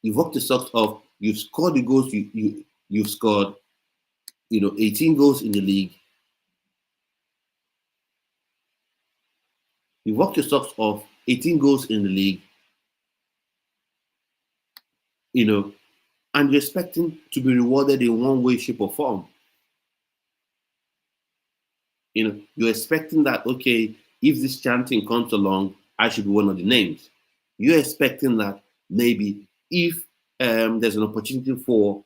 You've worked your socks off. You've scored the goals. You've scored. 18 goals in the league. You worked your socks off. 18 goals in the league. And you're expecting to be rewarded in one way, shape, or form. You're expecting that, okay, if this chanting comes along, I should be one of the names. You're expecting that maybe if there's an opportunity for,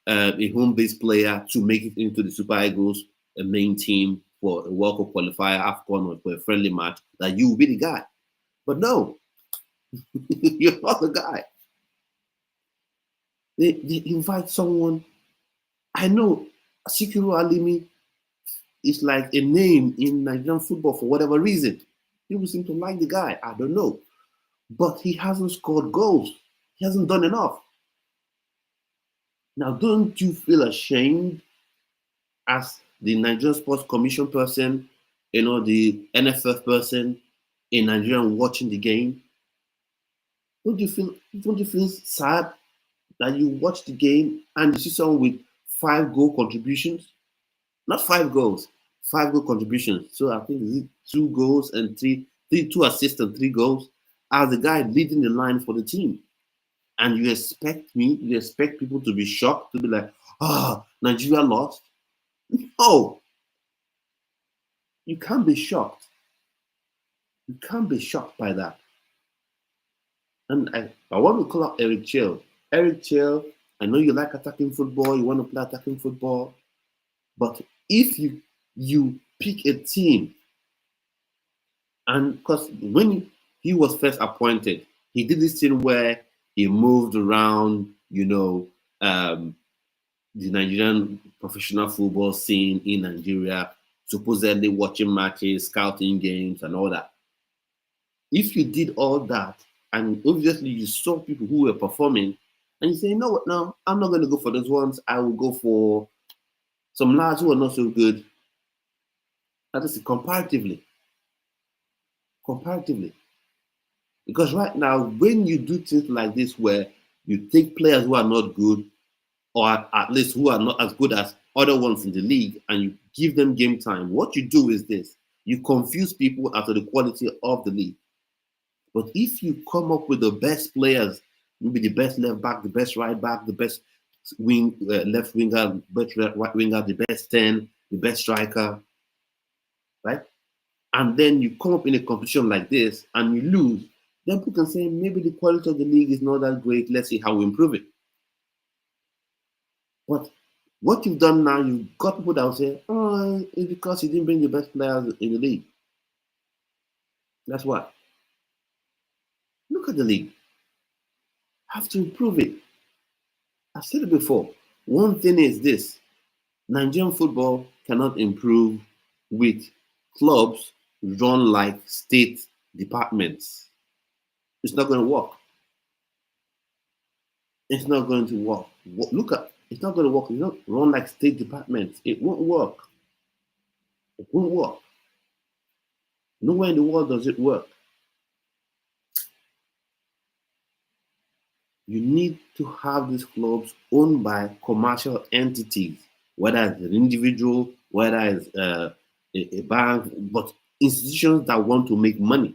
a home-based player to make it into the Super Eagles, a main team for a World Cup qualifier, AFCON, or for a friendly match, that you will be the guy. But no, you're not the guy. They invite someone. I know Sikiru Alimi is like a name in Nigerian football for whatever reason. People seem to like the guy. I don't know. But he hasn't scored goals. He hasn't done enough. Now, don't you feel ashamed as the Nigerian Sports Commission person, the NFF person in Nigeria watching the game? Don't you feel sad that you watch the game and you see someone with 5 goal contributions? Not 5 goals, 5 goal contributions. So I think it's 2 goals and 2 assists and 3 goals as the guy leading the line for the team. And you expect people to be shocked, to be like, Nigeria lost? No. You can't be shocked. You can't be shocked by that. And I want to call out Eric Chell. Eric Chell, I know you like attacking football, you want to play attacking football, but if you pick a team, and because when he was first appointed, he did this thing where he moved around, the Nigerian professional football scene in Nigeria, supposedly watching matches, scouting games, and all that. If you did all that, and obviously you saw people who were performing, and you say, you know what, no, I'm not going to go for those ones. I will go for some lads who are not so good. That is comparatively. Because right now, when you do things like this where you take players who are not good, or at least who are not as good as other ones in the league, and you give them game time, what you do is this. You confuse people as to the quality of the league. But if you come up with the best players, maybe the best left back, the best right back, the best left winger, best right winger, the best 10, the best striker, right? And then you come up in a competition like this and you lose, then people can say maybe the quality of the league is not that great. Let's see how we improve it. But what you've done now, you've got people that will say, oh, it's because you didn't bring the best players in the league. That's why. Look at the league. Have to improve it. I've said it before. One thing is this: Nigerian football cannot improve with clubs run like state departments. It's not going to work. It's not going to work. Look at it's not going to work. It's not run like state departments. It won't work. It won't work. Nowhere in the world does it work. You need to have these clubs owned by commercial entities, whether it's an individual, whether it's a bank, but institutions that want to make money.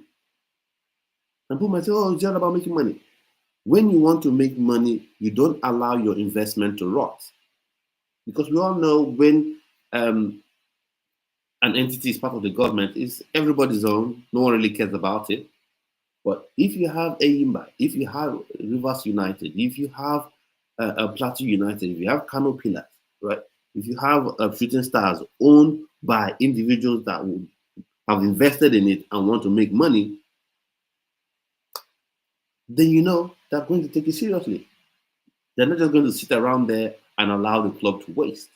And people might say, oh, it's all about making money. When you want to make money, you don't allow your investment to rot. Because we all know when an entity is part of the government, it's everybody's own. No one really cares about it. But if you have Eyimba, if you have Rivers United, if you have Plateau United, if you have Kano Pillars, right? If you have Shooting Stars owned by individuals that would have invested in it and want to make money, then you know they're going to take it seriously. They're not just going to sit around there and allow the club to waste.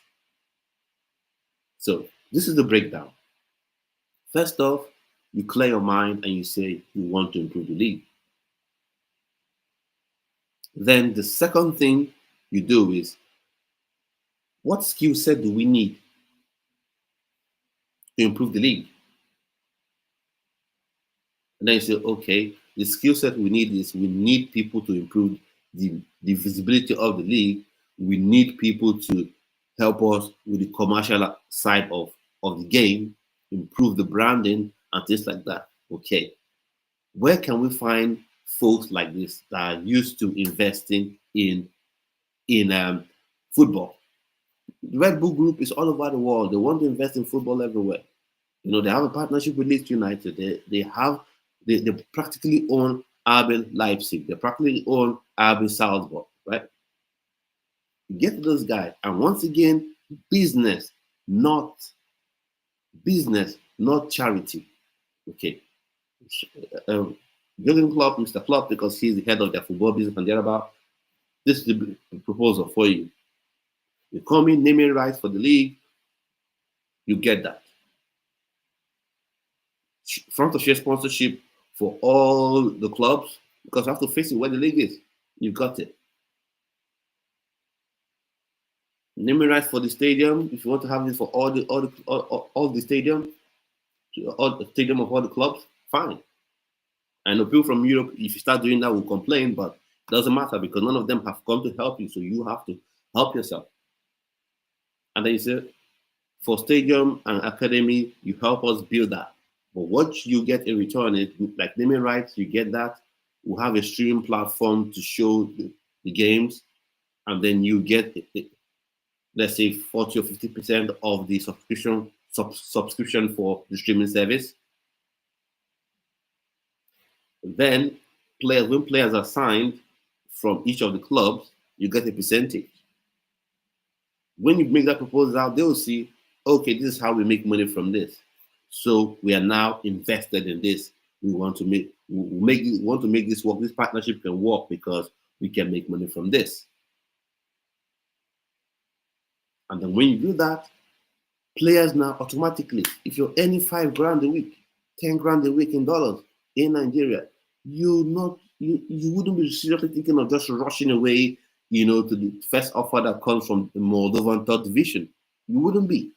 So this is the breakdown. First off, you clear your mind and you say you want to improve the league. Then the second thing you do is, what skill set do we need to improve the league? And then you say, okay, the skill set we need is we need people to improve the visibility of the league. We need people to help us with the commercial side of the game, improve the branding and things like that. Okay. Where can we find folks like this that are used to investing in football? The Red Bull Group is all over the world. They want to invest in football everywhere. You know, they have a partnership with Leeds United. They practically own RB Leipzig. They practically own RB Salzburg, right? You get to those guys, and once again, business, not charity. Okay. Jurgen Klopp, Mr. Klopp, because he's the head of their football business and thereabout. This is the proposal for you. You come in, naming rights for the league, you get that. Front of share sponsorship for all the clubs, because you have to face it where the league is. You got it. Naming rights for the stadium, if you want to have it for all the stadium, all the stadium of all the clubs, fine. I know people from Europe, if you start doing that, will complain, but it doesn't matter because none of them have come to help you, so you have to help yourself. And then you say, for stadium and academy, you help us build that. But what you get in return is, like naming rights, you get that. We'll have a streaming platform to show the games, and then you get, let's say, 40 or 50% of the subscription for the streaming service. Then, when players are signed from each of the clubs, you get a percentage. When you make that proposal out, they will see, okay, this is how we make money from this. So we are now invested in this. We want to make this work. This partnership can work because we can make money from this. And then when you do that, players now automatically, if you're earning $5,000 a week, $10,000 a week in dollars in Nigeria, you wouldn't be seriously thinking of just rushing away, to the first offer that comes from the Moldovan third division. You wouldn't be.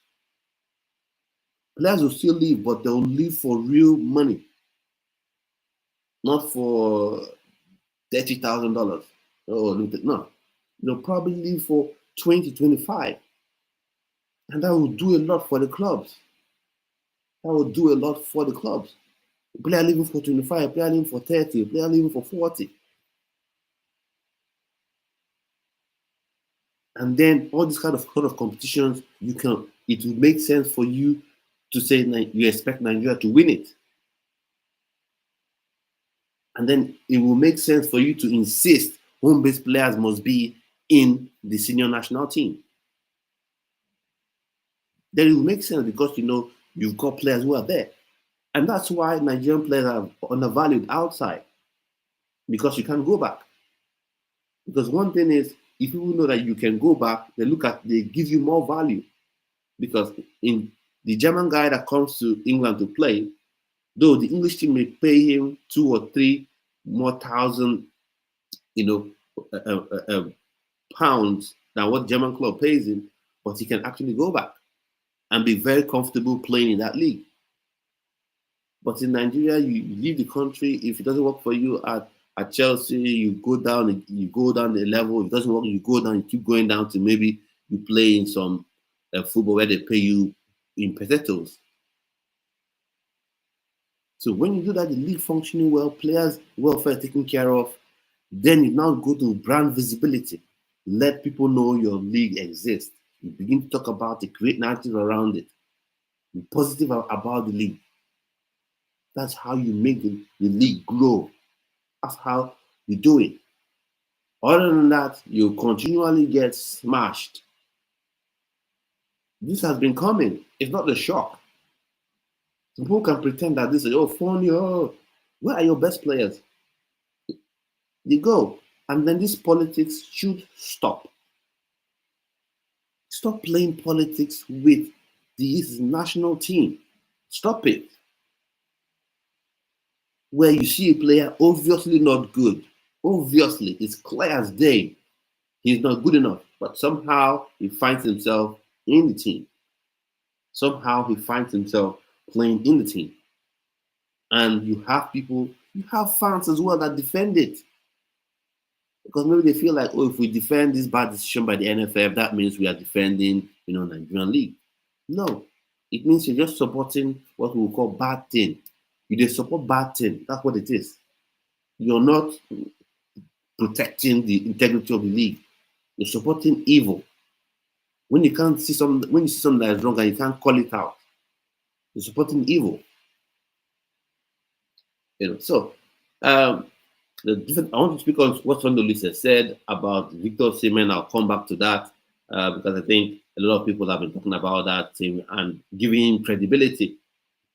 Players will still leave, but they'll leave for real money, not for $30,000. Oh, no, they'll probably leave for 20, 25, and that will do a lot for the clubs. That will do a lot for the clubs. A player leaving for 25, a player leaving for 30, a player leaving for 40. And then all these kind of competitions, it will make sense for you to say you expect Nigeria to win it. And then it will make sense for you to insist home-based players must be in the senior national team. Then it will make sense because you've got players who are there. And that's why Nigerian players are undervalued outside. because you can go back. Because one thing is, if people know that you can go back, they give you more value. Because in the German guy that comes to England to play, though the English team may pay him 2 or 3 more thousand, you know, pounds than what German club pays him, but he can actually go back and be very comfortable playing in that league. But in Nigeria, you leave the country. If it doesn't work for you at Chelsea, you go down the level. If it doesn't work, you go down, you keep going down to maybe you play in some football where they pay you in pesetos. So when you do that, the league functioning well, players' welfare taken care of, then you now go to brand visibility. Let people know your league exists. You begin to talk about it, create narrative around it. Be positive about the league. That's how you make the league grow. That's how you do it. Other than that, you continually get smashed. This has been coming. It's not a shock. People can pretend that this is funny. Oh, where are your best players? They go. And then this politics should stop. Stop playing politics with this national team. Stop it. Where you see a player obviously not good. Obviously, it's clear as day. He's not good enough. But somehow he finds himself in the team. Somehow he finds himself playing in the team. And you have fans as well that defend it. Because maybe they feel like, if we defend this bad decision by the NFF, that means we are defending, Nigerian league. No, it means you're just supporting what we call bad thing. You just support bad thing. That's what it is. You're not protecting the integrity of the league. You're supporting evil. When you see something that is wrong and you can't call it out, you're supporting evil. So I want to speak on what Sondolise said about Victor Osimhen. I'll come back to that because I think a lot of people have been talking about that team and giving him credibility.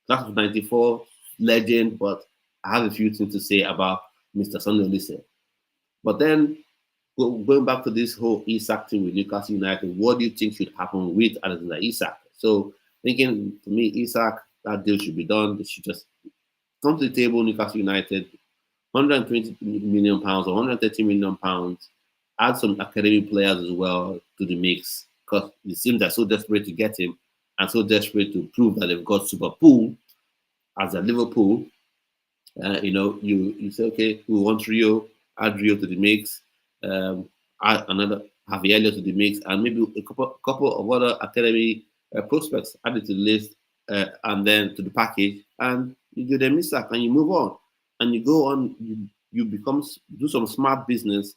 Class of '94 legend, but I have a few things to say about Mr. Sondolise. But then going back to this whole Isak thing with Newcastle United, what do you think should happen with Alexander Isak? So thinking, to me, Isak, that deal should be done. They should just come to the table, Newcastle United, £120 million or £130 million, add some academy players as well to the mix, because it seems they're so desperate to get him and so desperate to prove that they've got super pool as a Liverpool. You say, okay, we want Rio, add Rio to the mix, add another Javier to the mix, and maybe a couple of other academy prospects added to the list, and then to the package, and you give them Isak and you move on, and you go on. You do some smart business.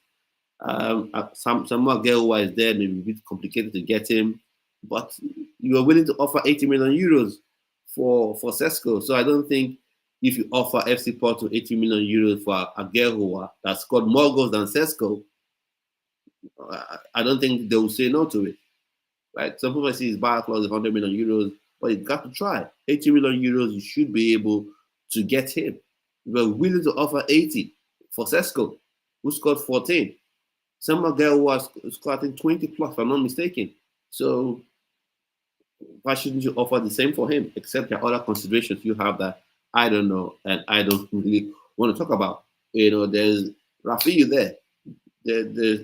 Some more girl who is there, maybe a bit complicated to get him, but you are willing to offer 80 million euros for Sesko. So I don't think if you offer FC Porto 80 million euros for a girl who that scored more goals than Sesko, I don't think they will say no to it. Right? Some people see his buyout clause is 100 million euros, but you got to try. 80 million euros, you should be able to get him. We're willing to offer 80 for Sesko, who scored 14. Some girl who was scoring 20 plus, if I'm not mistaken. So why shouldn't you offer the same for him? Except there are other considerations you have that I don't know and I don't really want to talk about. There's Rafi there.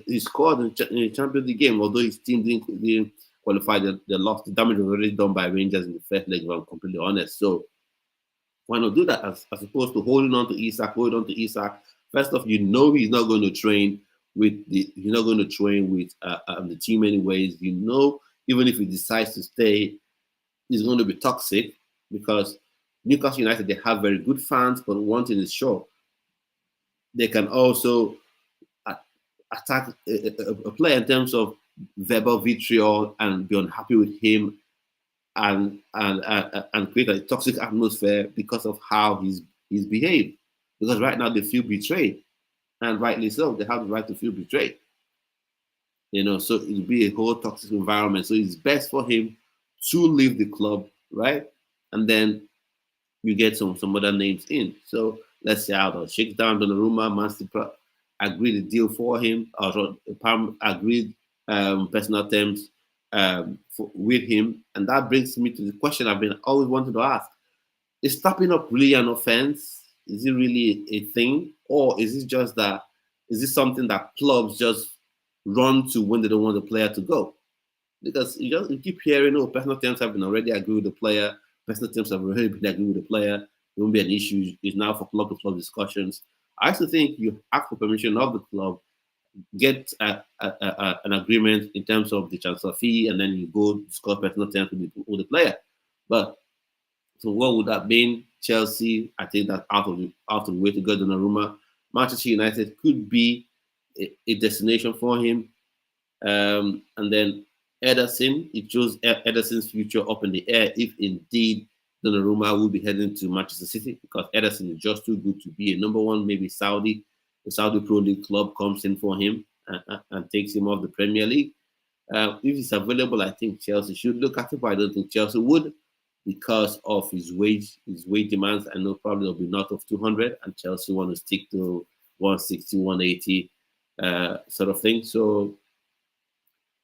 He scored in the Champions League game, although his team didn't qualify. They lost. The damage was already done by Rangers in the first leg, if I'm completely honest. So why not do that as opposed to holding on to Isak? First off, he's not going to train with the team anyways. Even if he decides to stay, he's going to be toxic because Newcastle United, they have very good fans, but one thing is sure, they can also attack a player in terms of verbal vitriol and be unhappy with him and create a toxic atmosphere because of how he's behaved. Because right now they feel betrayed, and rightly so. They have the right to feel betrayed. So it'll be a whole toxic environment. So it's best for him to leave the club, right? And then you get some other names in. So let's say out or shake down Donnarumma, Man City agreed the deal for him, or agreed personal terms with him. And that brings me to the question I've been always wanted to ask. Is stopping up really an offense? Is it really a thing? Or is it just that, is this something that clubs just run to when they don't want the player to go? Because you keep hearing, oh, personal terms have been already agreed with the player, personal terms have already been agreed with the player, it won't be an issue, it's now for club to club discussions. I also think you ask for permission of the club, get an agreement in terms of the transfer fee, and then you go discuss personal terms with the player. But so what would that mean? Chelsea, I think that's out of the way to go. Donnarumma. Manchester United could be a destination for him. And then Ederson, it shows Ederson's future up in the air if indeed Donnarumma will be heading to Manchester City, because Ederson is just too good to be a number one, maybe the Saudi Pro League club comes in for him and takes him off the Premier League. If he's available, I think Chelsea should look at it, but I don't think Chelsea would, because of his wage demands. I know probably it'll be north of 200, and Chelsea want to stick to 160, 180 sort of thing. So,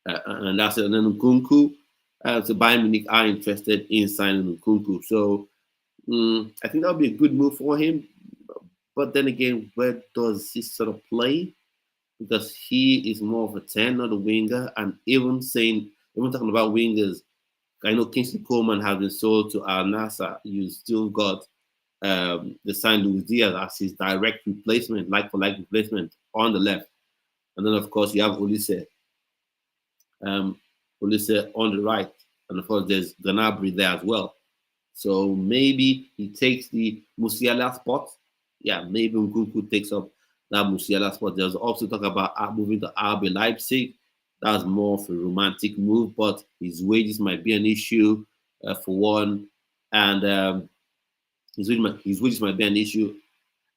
and that's it. And then Nkunku, so Bayern Munich are interested in signing Nkunku. So I think that would be a good move for him. But then again, where does he sort of play? Because he is more of a 10, not a winger. And even talking about wingers, I know Kingsley Coleman has been sold to Al Nassr. You still got the signed Luis Diaz as his direct replacement, like-for-like replacement on the left. And then, of course, you have Olise on the right. And, of course, there's Gnabry there as well. So maybe he takes the Musiala spot. Yeah, maybe Nkunku takes up that Musiala spot. There's also talk about moving to RB Leipzig. That's more of a romantic move, but his wages might be an issue for one, and his wages might be an issue,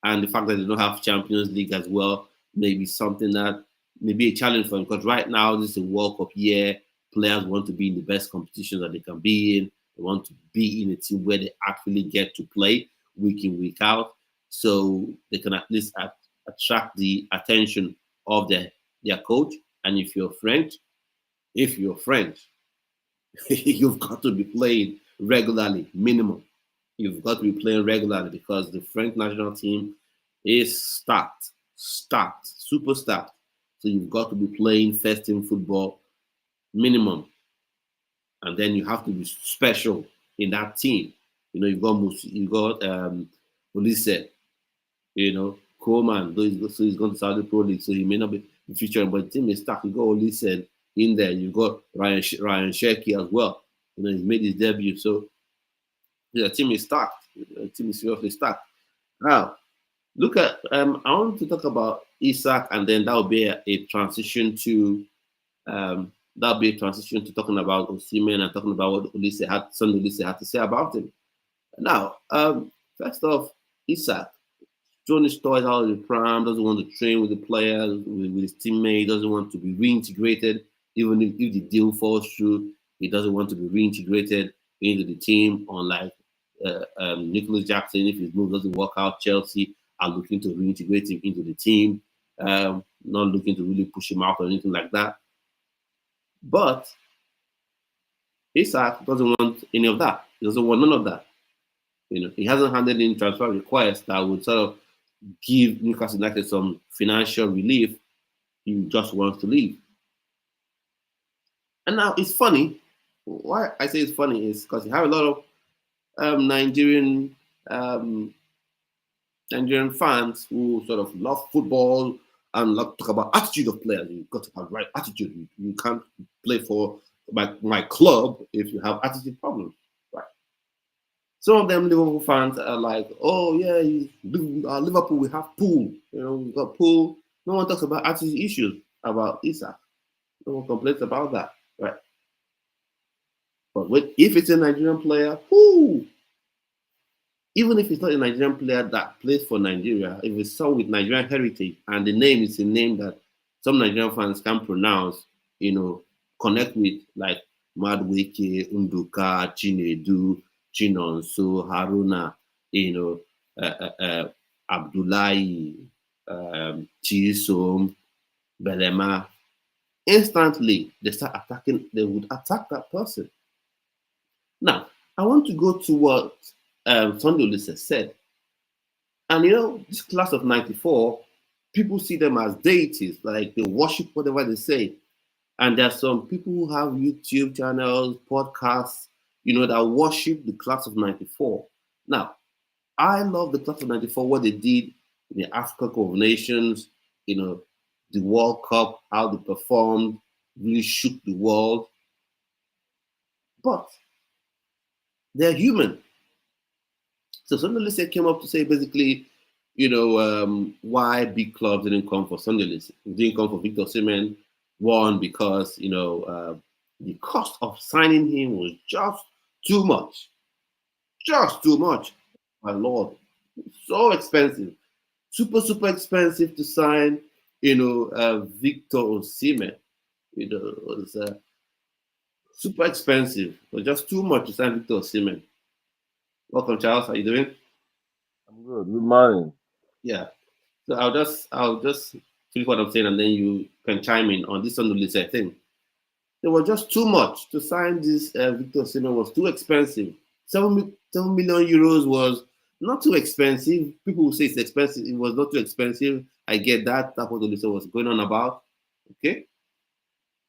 and the fact that they don't have Champions League as well may be something that may be a challenge for him. Because right now this is a World Cup year, players want to be in the best competitions that they can be in. They want to be in a team where they actually get to play week in, week out, so they can at least attract the attention of their coach. And if you're French, you've got to be playing regularly, minimum. You've got to be playing regularly, because the French national team is stacked, super stacked. So you've got to be playing first team football, minimum. And then you have to be special in that team. You've got Olise, Coleman, so he's gone to Saudi Pro League, so he may not be featuring, but the team is stacked. You got Olise in there, you got Ryan Cherki as well. He's made his debut, so the team is stacked. The team is seriously stacked. Now, look at I want to talk about Isak, and then that will be a transition to talking about Osimhen and talking about what Olise had to say about him. Now, first off, Isak, Johnny Stoys out of the prime, doesn't want to train with the players, with his teammates, doesn't want to be reintegrated. Even if the deal falls through, he doesn't want to be reintegrated into the team. Unlike Nicholas Jackson, if his move doesn't work out, Chelsea are looking to reintegrate him into the team, not looking to really push him out or anything like that. But Isak doesn't want any of that. He doesn't want none of that. He hasn't handed in transfer requests that would sort of give Newcastle United some financial relief. He just wants to leave. And now it's funny. Why I say it's funny is because you have a lot of Nigerian fans who sort of love football and love to talk about attitude of players. You've got to have the right attitude. You can't play for my club if you have attitude problems. Some of them Liverpool fans are like, oh yeah, Liverpool, we have Pool. We've got Pool. No one talks about attitude issues about Isak. No one complains about that, right? But if it's a Nigerian player, even if it's not a Nigerian player that plays for Nigeria, if it's someone with Nigerian heritage and the name is a name that some Nigerian fans can pronounce, connect with, like Madueke, Unduka, Chinedu, Chinonso, Haruna, Abdullahi, Chisom, Belema, instantly they start attacking, they would attack that person. Now, I want to go to what Sunday Olise said. And this class of 94, people see them as deities, like they worship whatever they say. And there are some people who have YouTube channels, podcasts, that worship the class of 94. Now, I love the class of 94, what they did in the Africa Cup of Nations, the World Cup, how they performed, really shook the world. But they're human. So Sunday Olise came up to say basically, why big clubs didn't come for Sunday Olise. Didn't come for Victor Osimhen. One, because the cost of signing him was just too much. Just too much. My lord. So expensive. Super, super expensive to sign, Victor Osimhen. It was super expensive. It was just too much to sign Victor Osimhen. Welcome, Charles. How you doing? I'm good. Good morning. Yeah. So I'll just finish what I'm saying, and then you can chime in on this Sunday Olise thing. It was just too much to sign this. Victor Osimhen was too expensive. 7 million euros was not too expensive. People will say it's expensive. It was not too expensive. I get that. That's what Olise was going on about. Okay.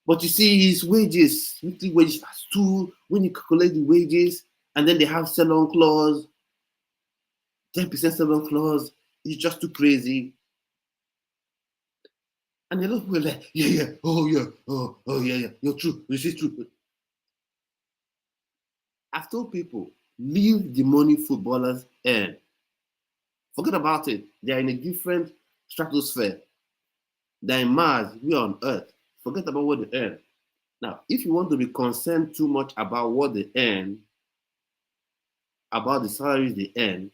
But you see, his wages, weekly wages, that's too. When you calculate the wages, and then they have sell-on clause, 10% sell-on clause, it's just too crazy. And a lot of people were like, yeah, yeah, you're true. This is true. I've told people, leave the money footballers earn. Forget about it. They are in a different stratosphere. They're in Mars, we are on Earth. Forget about what they earn. Now, if you want to be concerned too much about what they earn, about the salaries they earn,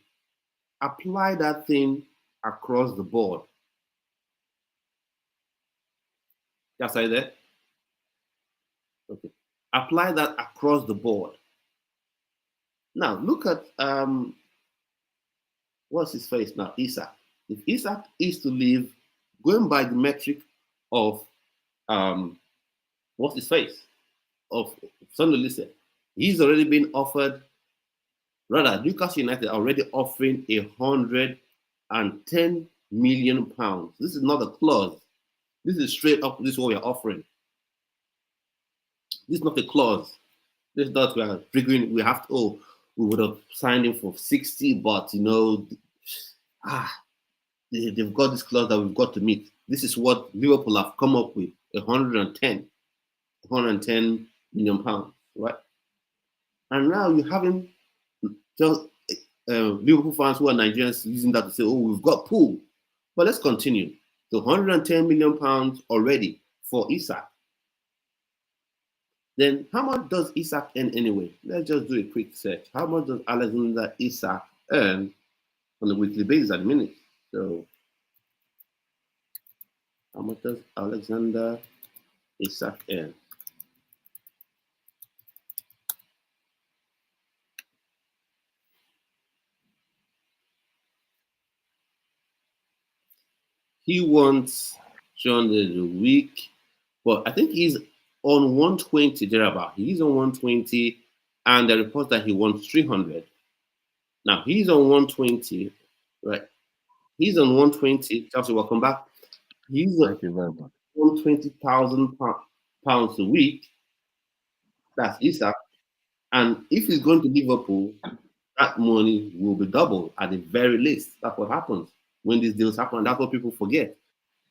apply that thing across the board. That's right there? Okay. Apply that across the board. Now, look at what's his face now? Isak. If Isak is to leave, going by the metric of what's his face? Of Sunday Olise, he's already been offered, rather, Newcastle United are already offering £110 million. This is not a clause. This is straight up, this is what we are offering. This is not a clause. This is not we are figuring we have to, we would have signed him for 60, but they've got this clause that we've got to meet. This is what Liverpool have come up with, 110 million pounds, right? And now you haven't just Liverpool fans who are Nigerians using that to say, oh, we've got pool. But let's continue. So 110 million pounds already for Isak. Then how much does Isak earn anyway? Let's just do a quick search. How much does Alexander Isak earn on a weekly basis at the minute? So how much does Alexander Isak earn? He wants 200 a week, but I think he's on 120 thereabout. He's on 120, and the report that he wants 300. Now he's on 120, right? He's on 120. Chelsea, welcome back. He's on Thank you very much. 120,000 pounds a week. That's Isak. And if he's going to Liverpool, that money will be doubled at the very least. That's what happens when these deals happen. That's what people forget.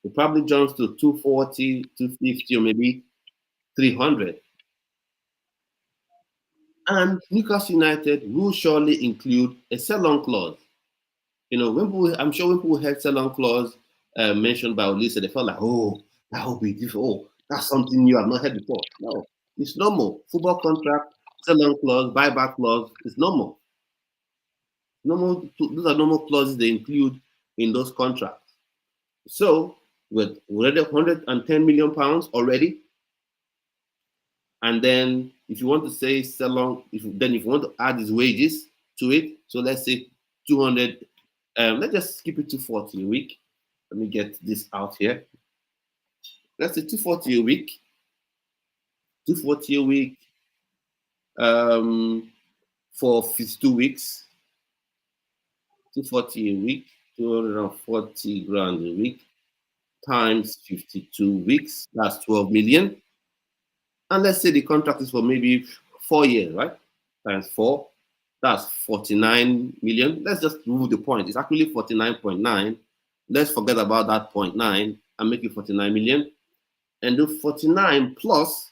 It probably jumps to 240, 250, or maybe 300. And Newcastle United will surely include a sell-on clause. I'm sure when people heard sell-on clause mentioned by Olise, they felt like, oh, that would be different. Oh, that's something new I've not heard before. No, it's normal. Football contract, sell-on clause, buyback clause, it's normal. Those are normal clauses they include in those contracts. So, we're already 110 million pounds already. And then if you want to say sell on, if you want to add his wages to it, so let's say 200 Let's just keep it 240 a week. Let me get this out here. Let's say 240 a week. 240 a week for 52 weeks. 240 a week, 240 grand a week times 52 weeks. That's 12 million. And let's say the contract is for maybe 4 years, right? Times 4. That's 49 million. Let's just remove the point. It's actually 49.9. Let's forget about that 0.9 and make it 49 million. And do 49 plus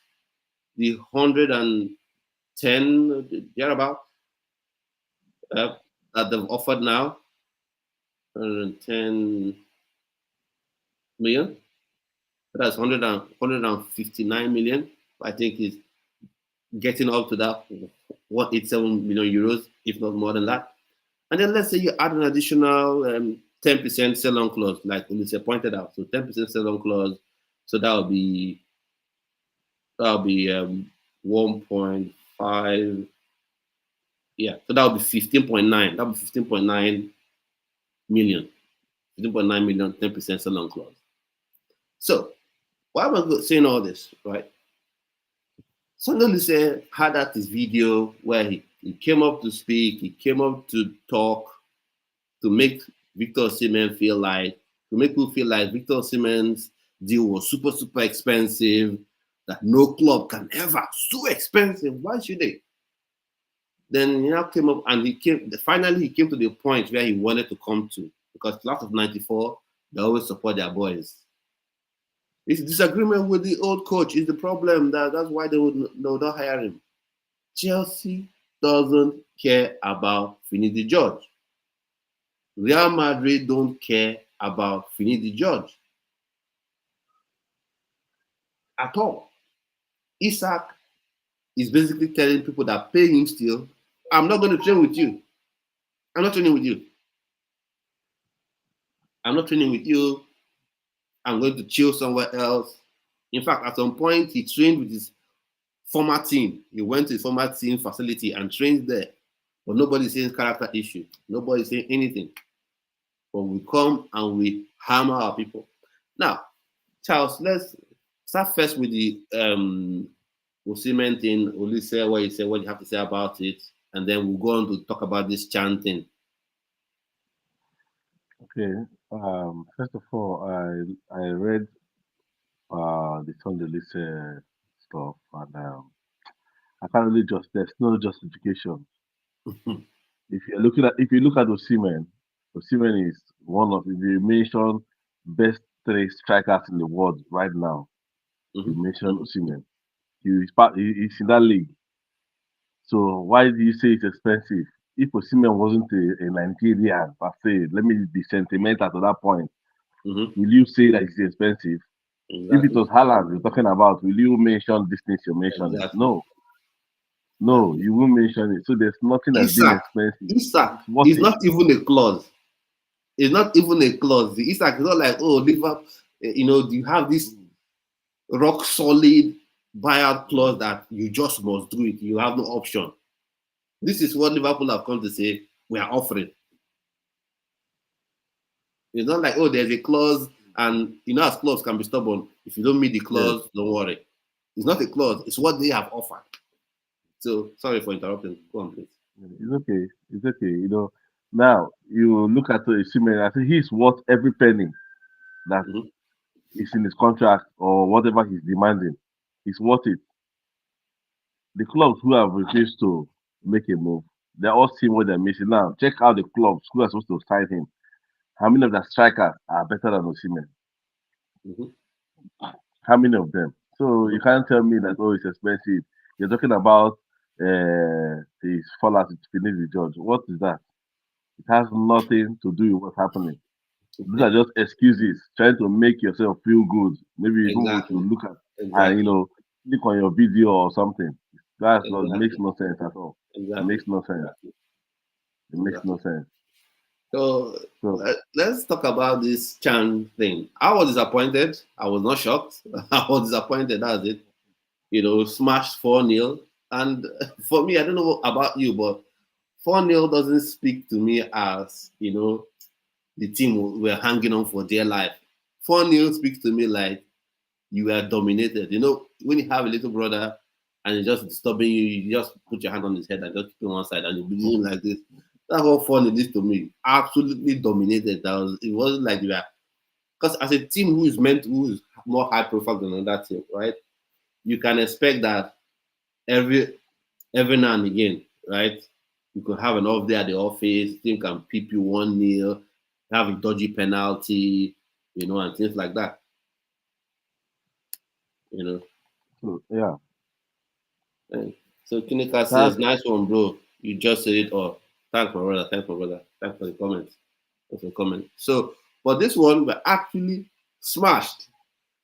the 110 thereabout that they've offered now. 110 million. That's 159 million. I think is getting up to that 187 million euros, if not more than that. And then let's say you add an additional 10% sell-on clause, like Ulisse pointed out. So 10% sell-on clause. So that would be 1.5. Yeah, so that would be 15.9. That would be 15.9 million. 15.9 million, 10% sell-on clause. So why am I saying all this, right? Ulisse had at his video where he came up to speak, he came up to talk, to make Victor Osimhen feel like, to make people feel like Victor Osimhen's deal was super, super expensive, that no club can ever, so expensive, why should they? Then he now came up and finally he came to the point where he wanted to come to, because class of 94, they always support their boys. His disagreement with the old coach is the problem. That's why they would not hire him. Chelsea doesn't care about Finidi George. Real Madrid don't care about Finidi George at all. Isak is basically telling people that pay him still, I'm not going to train with you. I'm not training with you. I'm not training with you. I'm going to chill somewhere else. In fact, at some point, he trained with his former team. He went to his former team facility and trained there. But nobody's saying character issue. Nobody's saying anything. But we come and we hammer our people. Now, Charles, let's start first with the Osimhen thing. Ulisse, what you say, what you have to say about it, and then we'll go on to talk about this chanting. Okay. First of all, I read the Ulisse stuff, and I can't really there's no justification. If you look at Osimhen, Osimhen is one of, if you mention best 3 strikers in the world right now, you mention Osimhen. He's in that league. So why do you say it's expensive? If Osimhen wasn't a Nigerian per se, let me be sentimental to that point. Will you say that it's expensive? Exactly. If it was Haaland you're talking about, will you mention these things you're mentioning? Exactly. No, you won't mention it. So there's nothing that's being expensive. Isak is not even a clause. It's not even a clause. The Isak is not like, oh, Liverpool, you have this rock solid buyout clause that you just must do it. You have no option. This is what Liverpool have come to say we are offering. It's not like, oh, there's a clause, and as clause can be stubborn. If you don't meet the clause, don't worry. It's not a clause. It's what they have offered. So sorry for interrupting. Go on, please. It's okay. It's okay. Now you look at Osimhen. I think he's worth every penny that is in his contract or whatever he's demanding. It's worth it. The clubs who have refused to make a move, they're all seeing what they're missing. Now check out the clubs who are supposed to sign him. How many of the strikers are better than Osimhen? How many of them? So you can't tell me that it's expensive. You're talking about his fallout with Finidi George. What is that? It has nothing to do with what's happening. These are just excuses, trying to make yourself feel good. Maybe people should look at and click on your video or something. It makes no sense at all. It makes no sense. It makes no sense. So let's talk about this Chan thing. I was disappointed. I was not shocked. I was disappointed. That's it. Smashed 4-0. And for me, I don't know about you, but 4-0 doesn't speak to me as, the team were hanging on for dear life. 4-0 speaks to me like you were dominated. You know, when you have a little brother and he's just disturbing you, you just put your hand on his head and just keep him one side and you're doing like this. That's how fun it is to me. Absolutely dominated. It wasn't like you were, because as a team who is more high profile than another team, right? You can expect that every now and again, right? You could have an off day at the office, team can peep you 1-0, have a dodgy penalty, you know, and things like that. You know. Yeah. So Kinika says, nice one, bro. You just said it all. Thanks, my brother. Thanks for the comments. Thanks for the comment. So, but this one we're actually smashed.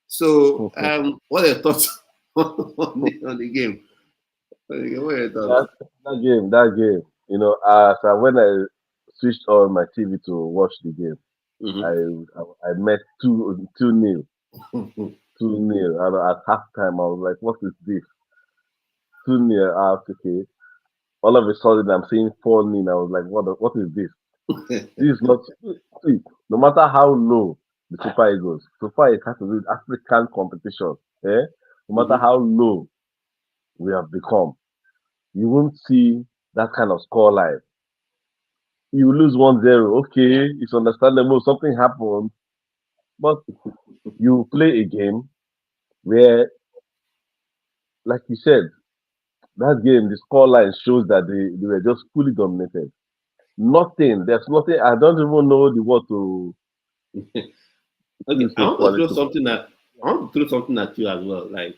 So, what are your thoughts on the game? What are your thoughts? That game. You know, when I switched on my TV to watch the game, I met 2-0. 2-0. And at halftime, I was like, what is this? 2-0. Okay. All of a sudden, I'm seeing 4-0. I was like, what is this? This is not. See, no matter how low the Super Eagles, so far it has to do with African competition. Eh? No matter how low we have become, you won't see that kind of score line. You lose 1-0. Okay, it's understandable. Something happened. But you play a game where, like you said, that game, the score line shows that they were just fully dominated. Nothing. There's nothing. I don't even know the word to Okay, use to quality. I want to throw something at you as well. Like,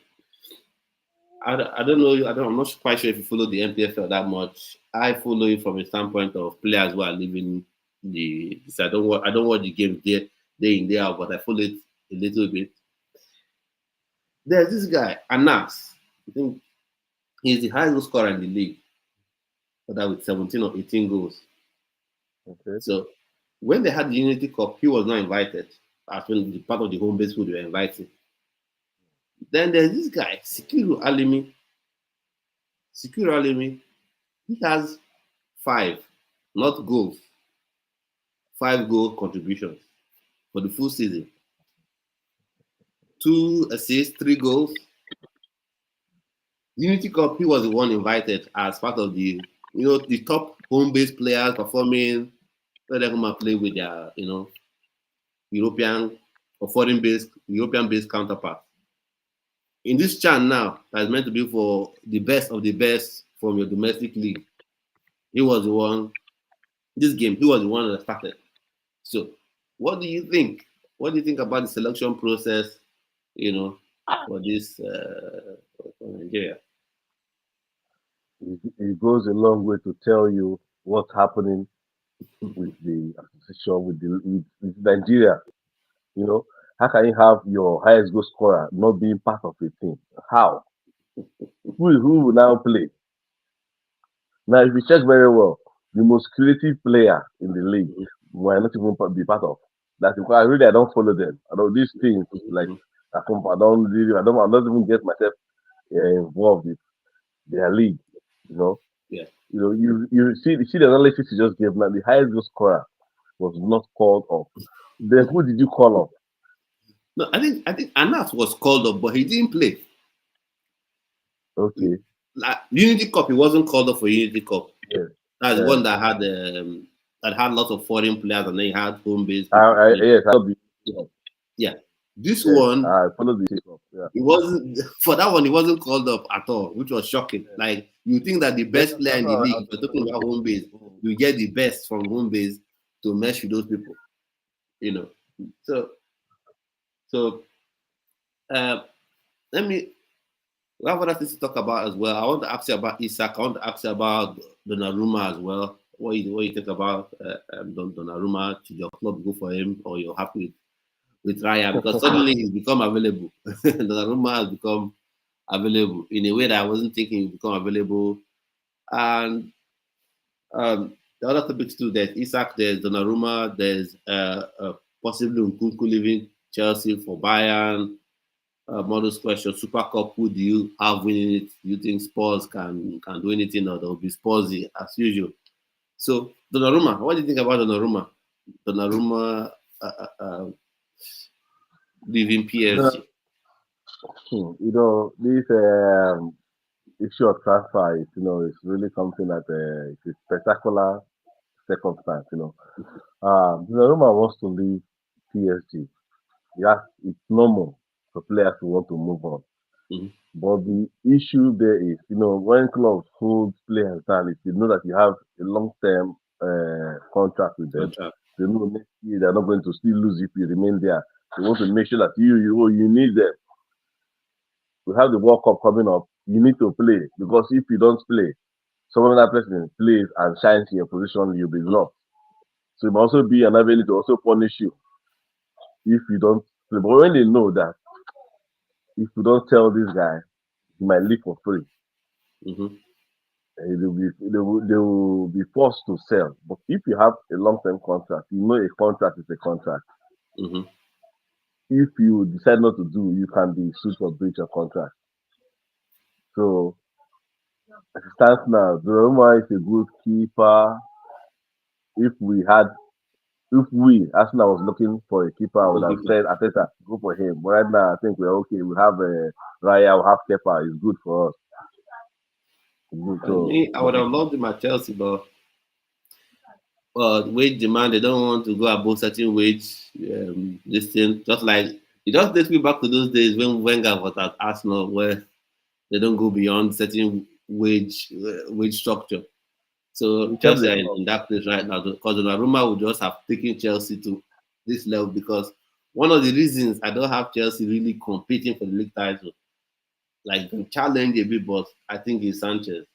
I don't know. I'm not quite sure if you follow the MPFL that much. I follow it from a standpoint of players who are living the. I don't watch the game day in day out, but I follow it a little bit. There's this guy Anas. I think he's the highest goal scorer in the league, but that with 17 or 18 goals. Okay. So when they had the Unity Cup, he was not invited. As well, the part of the home base who they were inviting. Then there's this guy, Sikiru Alimi. Sikiru Alimi, he has 5, not goals, 5 goal contributions for the full season. 2 assists, 3 goals. Unity Cup, he was the one invited as part of the, the top home base players performing, where they come and play with their, European or European based counterparts. In this chan now, that's meant to be for the best of the best from your domestic league. He was the one, this game, he was the one that started. So, what do you think? What do you think about the selection process, for this for Nigeria? It goes a long way to tell you what's happening with the association, with Nigeria. You know, how can you have your highest goal scorer not being part of a team? How? Who will now play? Now, if you check very well, the most creative player in the league might not even be part of. That's because I don't follow them. I know these things like I don't even get myself involved with their league. Yeah. You see the analysis you just gave now. The highest goal scorer was not called up. Then who did you call up? No, I think Anas was called up, but he didn't play. Okay. Like Unity Cup, he wasn't called up for Unity Cup. Yeah. That's the one that had lots of foreign players, and then he had home based. Yes, This one, I followed the Cup. Yeah. It wasn't for that one. He wasn't called up at all, which was shocking. Yeah. Like you think that the best player in the league, we're talking about home base, you get the best from home base to mesh with those people. Let me. We have other things to talk about as well. I want to ask you about Isak. I want to ask you about Donnarumma as well. What you think about Donnarumma? Should your club go for him, or you're happy with Raya? Because suddenly he's become available. Donnarumma has become available in a way that I wasn't thinking he'd become available. And the other topics too, there's Isak, there's Donnarumma, there's possibly Nkunku leaving Chelsea for Bayern. Models question: Super Cup, who do you have winning it? Do you think Spurs can do anything, or there will be Spursy as usual? So Donnarumma, what do you think about Donnarumma? Donnarumma leaving No, PSG. this issue of transfer is, it's really something that it's a spectacular circumstance. Donnarumma wants to leave PSG. Yes, it's normal for players to want to move on. Mm-hmm. But the issue there is, when clubs hold players down, if they know that you have a long-term contract with them, Contract. they know next year they're not going to still lose if you remain there. They want to make sure that you need them. We have the World Cup coming up. You need to play because if you don't play, some other person plays and shines in your position, you'll be dropped. So it might also be an avenue to also punish you if you don't play. But when they know that if you don't tell this guy, he might leave for free. Mm-hmm. They will be forced to sell. But if you have a long term contract, a contract is a contract. Mm-hmm. If you decide not to do, you can be sued for breach of contract. So as it stands now, Donnarumma is a good keeper. If we had, if we Arsenal was looking for a keeper, I would have Goalkeeper. said Ateta, go for him. But right now, I think we're okay. We have Raya, we have Kepa. It's good for us. Good. I So, mean, I would have loved him at Chelsea, but wage demand, they don't want to go above certain wage. This thing, just like it just takes me back to those days when Wenger was at Arsenal, where they don't go beyond certain wage structure. So he kept Chelsea the are club. in that place right now because Donnarumma would just have taken Chelsea to this level because one of the reasons I don't have Chelsea really competing for the league title, like the challenge a bit, but I think is Sanchez.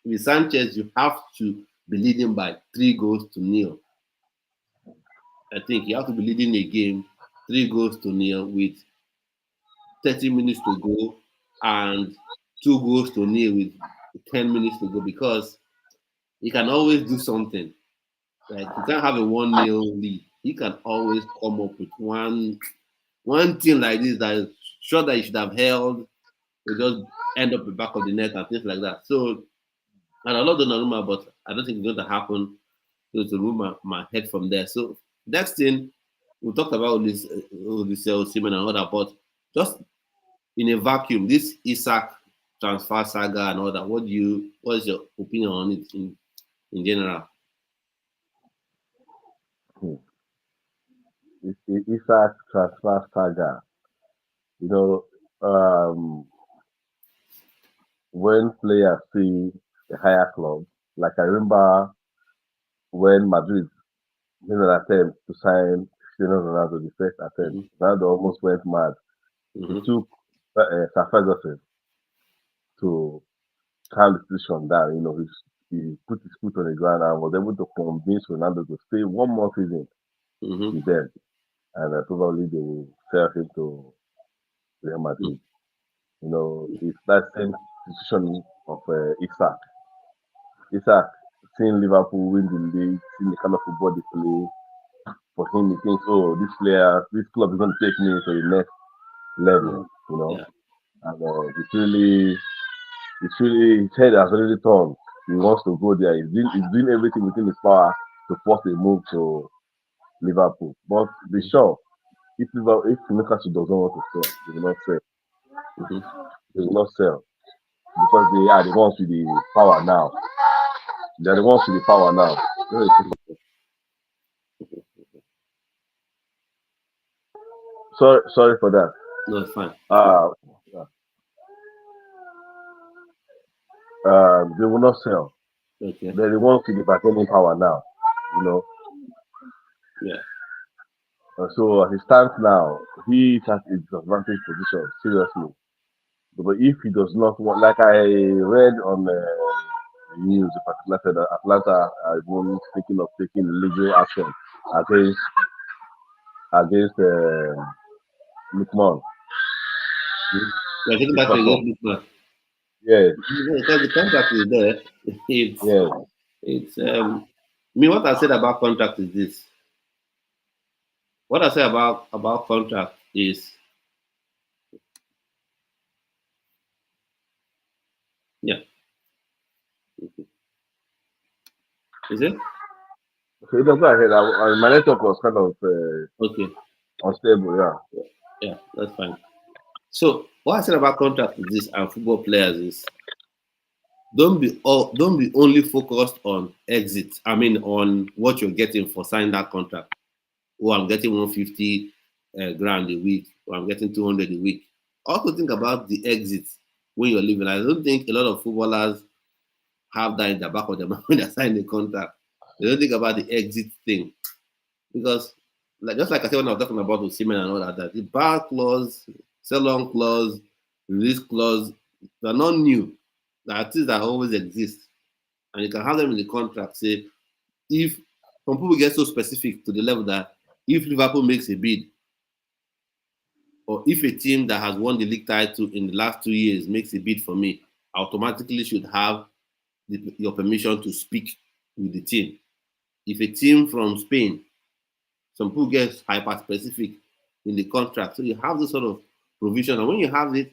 With Sanchez, you have to be leading by 3 goals to nil. I think you have to be leading a game 3 goals to nil with 30 minutes to go and 2 goals to nil with 10 minutes to go because he can always do something. Like you can't have a 1-0 lead. He can always come up with one thing like this that is sure that he should have held, will just end up the back of the net and things like that. So and I love Donnarumma, but I don't think it's going to happen. So the rumor my head from there. So next thing we talked about all this Osimhen and all that, but just in a vacuum, this Isak transfer saga and all that. What's your opinion on it in general? Hmm. Isak transfer saga. You know, when players see a higher club, like I remember when Madrid made an attempt to sign Cristiano Ronaldo, the first attempt, Mm-hmm. Ronaldo almost went mad. It Mm-hmm. took Sir Ferguson to calm the situation down. He put his foot on the ground and was able to convince Ronaldo to stay one more season Mm-hmm. with them, and probably they will sell him to Real Madrid. It's that same situation of Isak. Isak seeing Liverpool win the league, seeing the kind of football they play, for him, he thinks, oh, this club is going to take me to the next Mm-hmm. level, Yeah. and his head has already turned. He wants to go there. He's doing everything within his power to force a move to Liverpool. But be sure, if Newcastle doesn't want to sell, they will not sell. Mm-hmm. They will not sell because they are the ones with the power now. They are the ones with the power now. Sorry for that. No, it's fine. Uh, they will not sell. Okay. They're the ones with the bargaining power now. You know. Yeah. So as it stands now, he is at a disadvantage position, seriously. But if he does not want, like I read on the news, in particular, said that Atlanta are even thinking of taking legal action against Lukman. We're taking back Because against Lukman. yes, Because the contract is there. It's yes, it's me what I said about contract is this. What I say about contract is yeah. Is it? Okay, no, go ahead. My network was kind of Okay, unstable. Yeah. yeah, that's fine. So what I said about contract with this and football players is don't be only focused on exit. I mean on what you're getting for signing that contract. Oh, I'm getting 150 grand a week, or I'm getting 200 a week. Also think about the exit when you're leaving. I don't think a lot of footballers have that in the back of their mind when they sign the contract. They don't think about the exit thing because, like just like I said when I was talking about Osimhen and all that, that the bar clause, sell-on clause, release clause, they're not new. They're things that always exist, and you can have them in the contract. Say if some people get so specific to the level that if Liverpool makes a bid, or if a team that has won the league title in the last 2 years makes a bid for me, I automatically should have your permission to speak with the team. If a team from Spain, some people get hyper specific in the contract, so you have this sort of provision, and when you have it,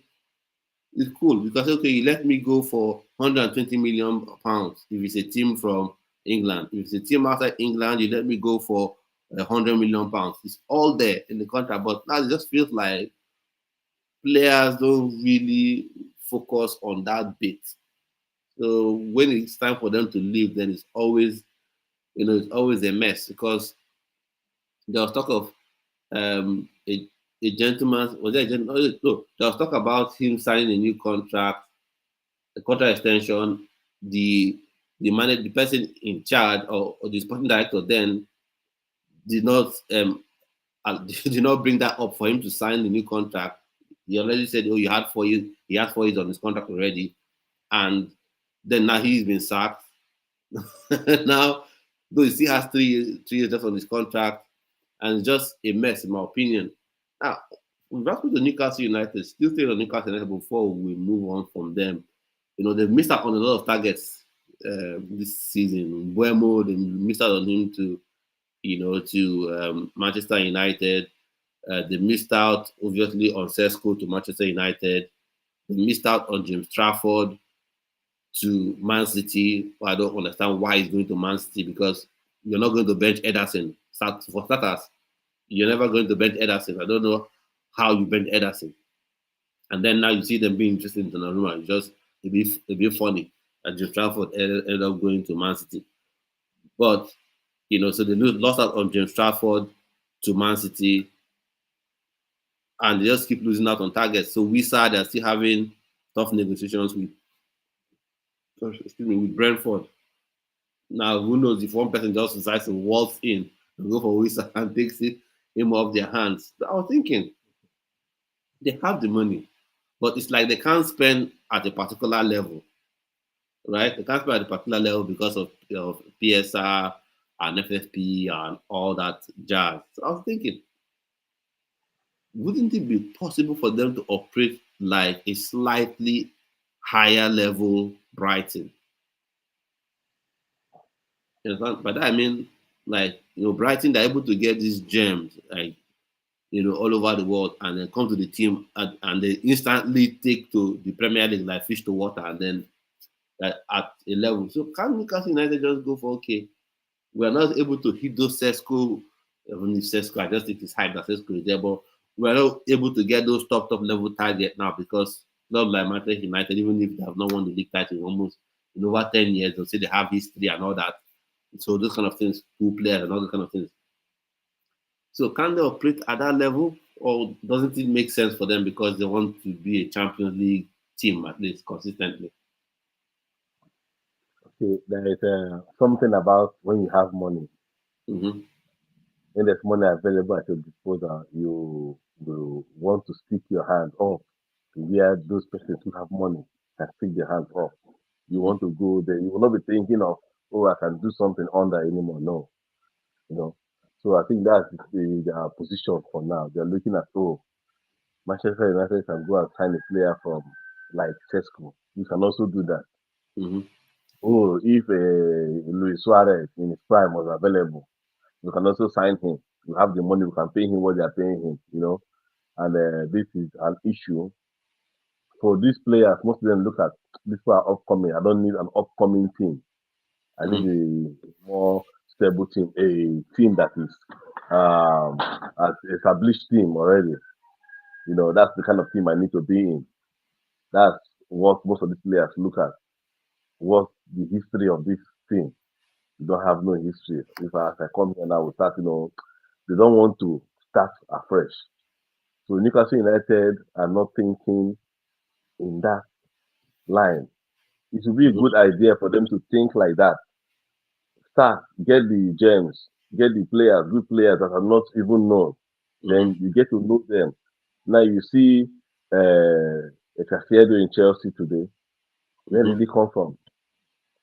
it's cool because okay, you let me go for 120 million pounds if it's a team from England. If it's a team outside England, you let me go for 100 million pounds. It's all there in the contract, but now it just feels like players don't really focus on that bit. So when it's time for them to leave, then it's always, it's always a mess because there was talk of um, a, a gentleman, was there a gentleman? No, there was talk about him signing a new contract, a contract extension. The person in charge or the sporting director then did not did not bring that up for him to sign the new contract. He already said, "Oh, you had 4 years. He had 4 years on his contract already," and then now he's been sacked. Now, though he still has 3 years left on his contract, and it's just a mess, in my opinion. Now, with respect to Newcastle United, still staying on Newcastle United before we move on from them. They've missed out on a lot of targets this season. Buemo, they missed out on him to Manchester United. They missed out, obviously, on Sesko to Manchester United. They missed out on James Trafford to Man City. Well, I don't understand why he's going to Man City because you're not going to bench Ederson. For starters, you're never going to bench Ederson. I don't know how you bench Ederson. And then now you see them being interested in Donnarumma. It's just a bit funny that James Trafford ended up going to Man City. But so they lost out on James Trafford to Man City, and they just keep losing out on targets. So we saw they're still having tough negotiations with Brentford. Now, who knows if one person just decides to waltz in and go for Wisa and takes him off their hands. I was thinking, they have the money, but it's like they can't spend at a particular level, right? They can't spend at a particular level because of PSR and FFP and all that jazz. So I was thinking, wouldn't it be possible for them to operate like a slightly higher level Brighton? By that I mean, like, Brighton, they're able to get these gems, like, all over the world, and then come to the team and they instantly take to the Premier League like fish to water, and then at a level. So can Newcastle United just go for, okay, we are not able to hit those Sesko, even if Sesko, I just think it's hype that Sesko is there, but we are not able to get those top level target now because not like Manchester United, even if they have not won the league title almost in over 10 years, they'll say they have history and all that. So those kind of things, cool players and all those kind of things. So can they operate at that level, or doesn't it make sense for them because they want to be a Champions League team at least consistently? Okay, there is something about when you have money. Mm-hmm. When there's money available at your disposal, you want to stick your hand off to where those persons who have money can stick their hands off. You Mm-hmm. want to go there. You will not be thinking of, oh, I can do something under anymore. No, you know. So I think that's the position for now. They're looking at, oh, Manchester United can go and sign a player from like Chesco. You can also do that. Mm-hmm. Oh, if Luis Suarez in his prime was available, you can also sign him. You have the money, you can pay him what they are paying him. And this is an issue for these players. Most of them look at this are upcoming. I don't need an upcoming team. I need Mm-hmm. a more stable team, a team that is an established team already. You know, that's the kind of team I need to be in. That's what most of the players look at. What's the history of this team? You don't have no history. If I come here now, we start, they don't want to start afresh. So Newcastle United are not thinking in that line. It would be a Mhm. good idea for them to think like that. Start, get the gems, get the players, good players that are not even known. Mhm. Then you get to know them. Now you see Caicedo in Chelsea today. Where did Mhm. he come from?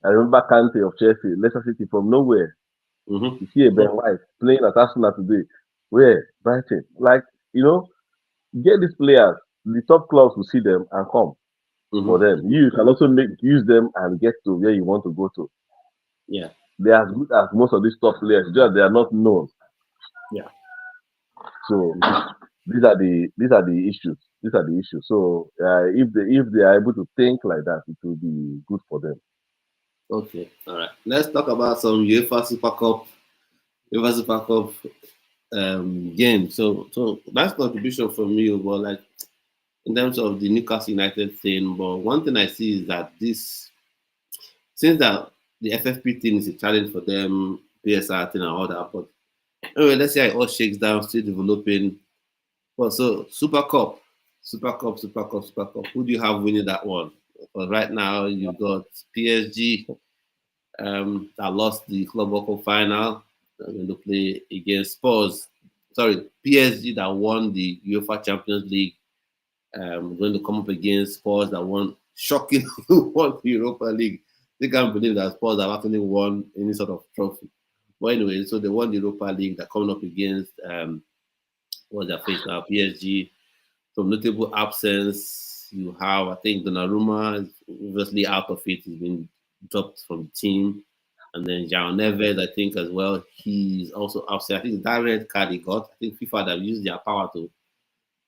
I remember Kante of Chelsea, Leicester City from nowhere. Mhm. You see a Ben White playing at Arsenal today. Where? Brighton. Like, get these players. The top clubs will see them and come for Mhm. them. You can also use them and get to where you want to go to. Yeah. They are as good as most of these top players, just they are not known. Yeah. So these are the issues. These are the issues. So if they are able to think like that, it will be good for them. Okay. All right. Let's talk about some UEFA Super Cup game. So that's contribution from you, but like in terms of the Newcastle United thing. But one thing I see is that this since that the FFP thing is a challenge for them, PSR thing and all that. But anyway, let's see how it all shakes down, still developing. Well, so Super Cup. Who do you have winning that one? Because right now you've got PSG that lost the Club World Cup final. They're going to play against Spurs. Sorry, PSG that won the UEFA Champions League. Going to come up against Spurs that won, shocking, won the Europa League. They can't believe that Spurs have actually won any sort of trophy. But anyway, so they won the Europa League. They're coming up against what's their face now? PSG. Some notable absence. You have, I think, Donnarumma is obviously out of it. He's been dropped from the team. And then João Neves, I think, as well. He's also absent. I think that red card he got, I think FIFA have used their power to,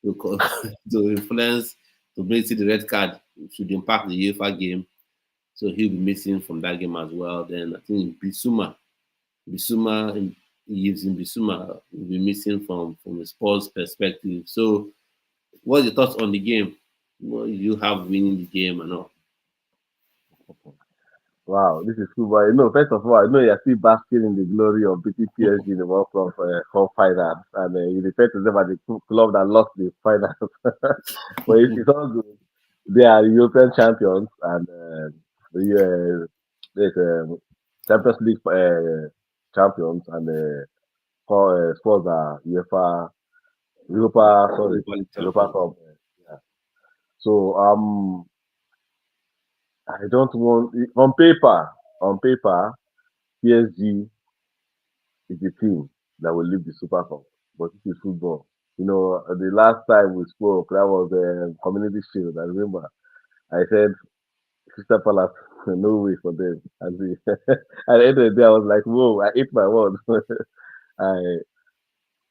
to influence, to make the red card should impact the UEFA game. So he'll be missing from that game as well. Then I think Bisuma, he lives in Bisuma, will be missing from a sports perspective. So what's your thoughts on the game? What do you have winning the game and all? Wow, this is cool. But first of all, I know you're still basking in the glory of beating PSG in the World Cup finals, and you refer to them as the club that lost the finals. But it's all good. They are European champions, and the Champions League champions, and Spurs are Europa League Europa champion. Cup. Yeah. So I don't want on paper, PSG is the team that will lead the Super Cup. But this is football. The last time we spoke, that was Community Shield. I remember I said Crystal Palace, no way for them. And at the end of the day, I was like, whoa, I ate my word. I,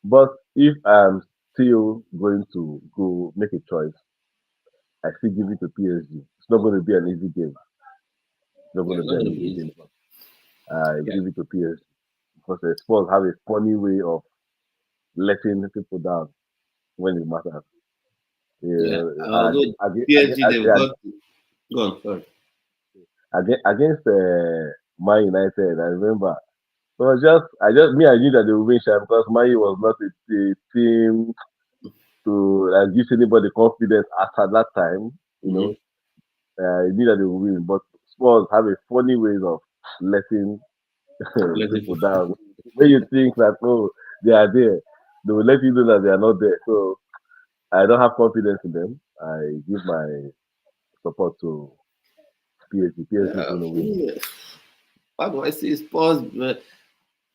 but if I'm still going to go make a choice, I still give it to PSG. It's not going to be an easy game. It's not Yeah, going to it's be not an going to be easy easy. game. I Yeah, give it to PSG because the Spurs have a funny way of letting people down when it matters. yeah. Yeah, Although PSG they've got go on. Sorry. against Man United, I remember. It was just, I knew that they would win, sha, because Man U was not a team to give anybody confidence at that time. Mm-hmm. I knew that they would win, but Spurs have a funny ways of letting Let it people down. When you think that, oh, they are there, they will let you know that they are not there. So I don't have confidence in them. I give my support to PSG. PSG is Yeah, going to for win. me, how do I say Spurs?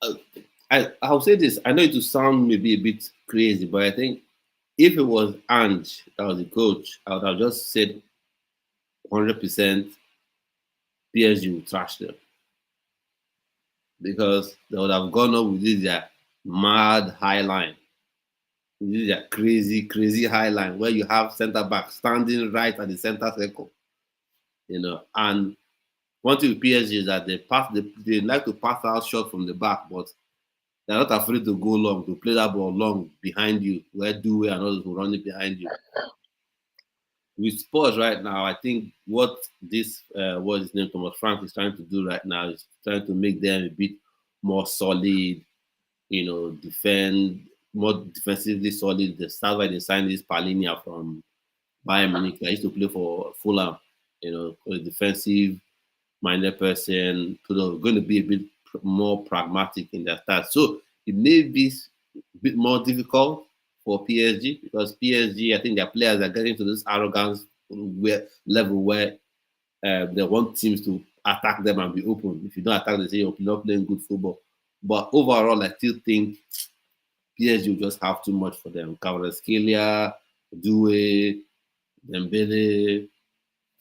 Uh, I'll say this. I know it will sound maybe a bit crazy, but I think if it was Ange that was the coach, I would have just said 100% PSG will trash them because they would have gone up with this their mad high line, with this their crazy high line where you have centre back standing right at the center circle, and one thing with PSG is that they like to pass out shot from the back, but they're not afraid to go long, to play that ball long behind you, where Due and others will run it behind you. With Spurs right now, I think what this what his name Thomas Frank is trying to do right now is trying to make them a bit more solid, defend more defensively solid. That's why they signed this Palinia from Bayern Munich. I used to play for Fulham, a defensive minded person, going to be a bit more pragmatic in their start. So it may be a bit more difficult for PSG because PSG, I think their players are getting to this arrogance level where they want teams to attack them and be open. If you don't attack, they say you're not playing good football. But overall, I still think PSG will just have too much for them. Kvaratskhelia, Due, Dembele.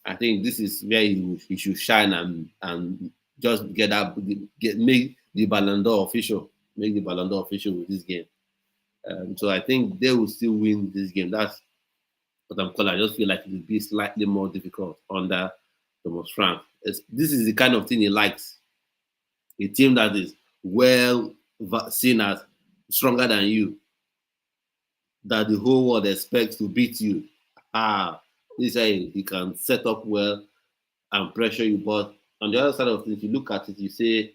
I think this is where he should shine and just make the Ballon d'Or official. Make the Ballon d'Or official with this game. So I think they will still win this game. That's what I'm calling. I just feel like it will be slightly more difficult under Thomas Frank. This is the kind of thing he likes. A team that is well seen as stronger than you, that the whole world expects to beat you. This way he can set up well and pressure you. But on the other side of things, you look at it, you say,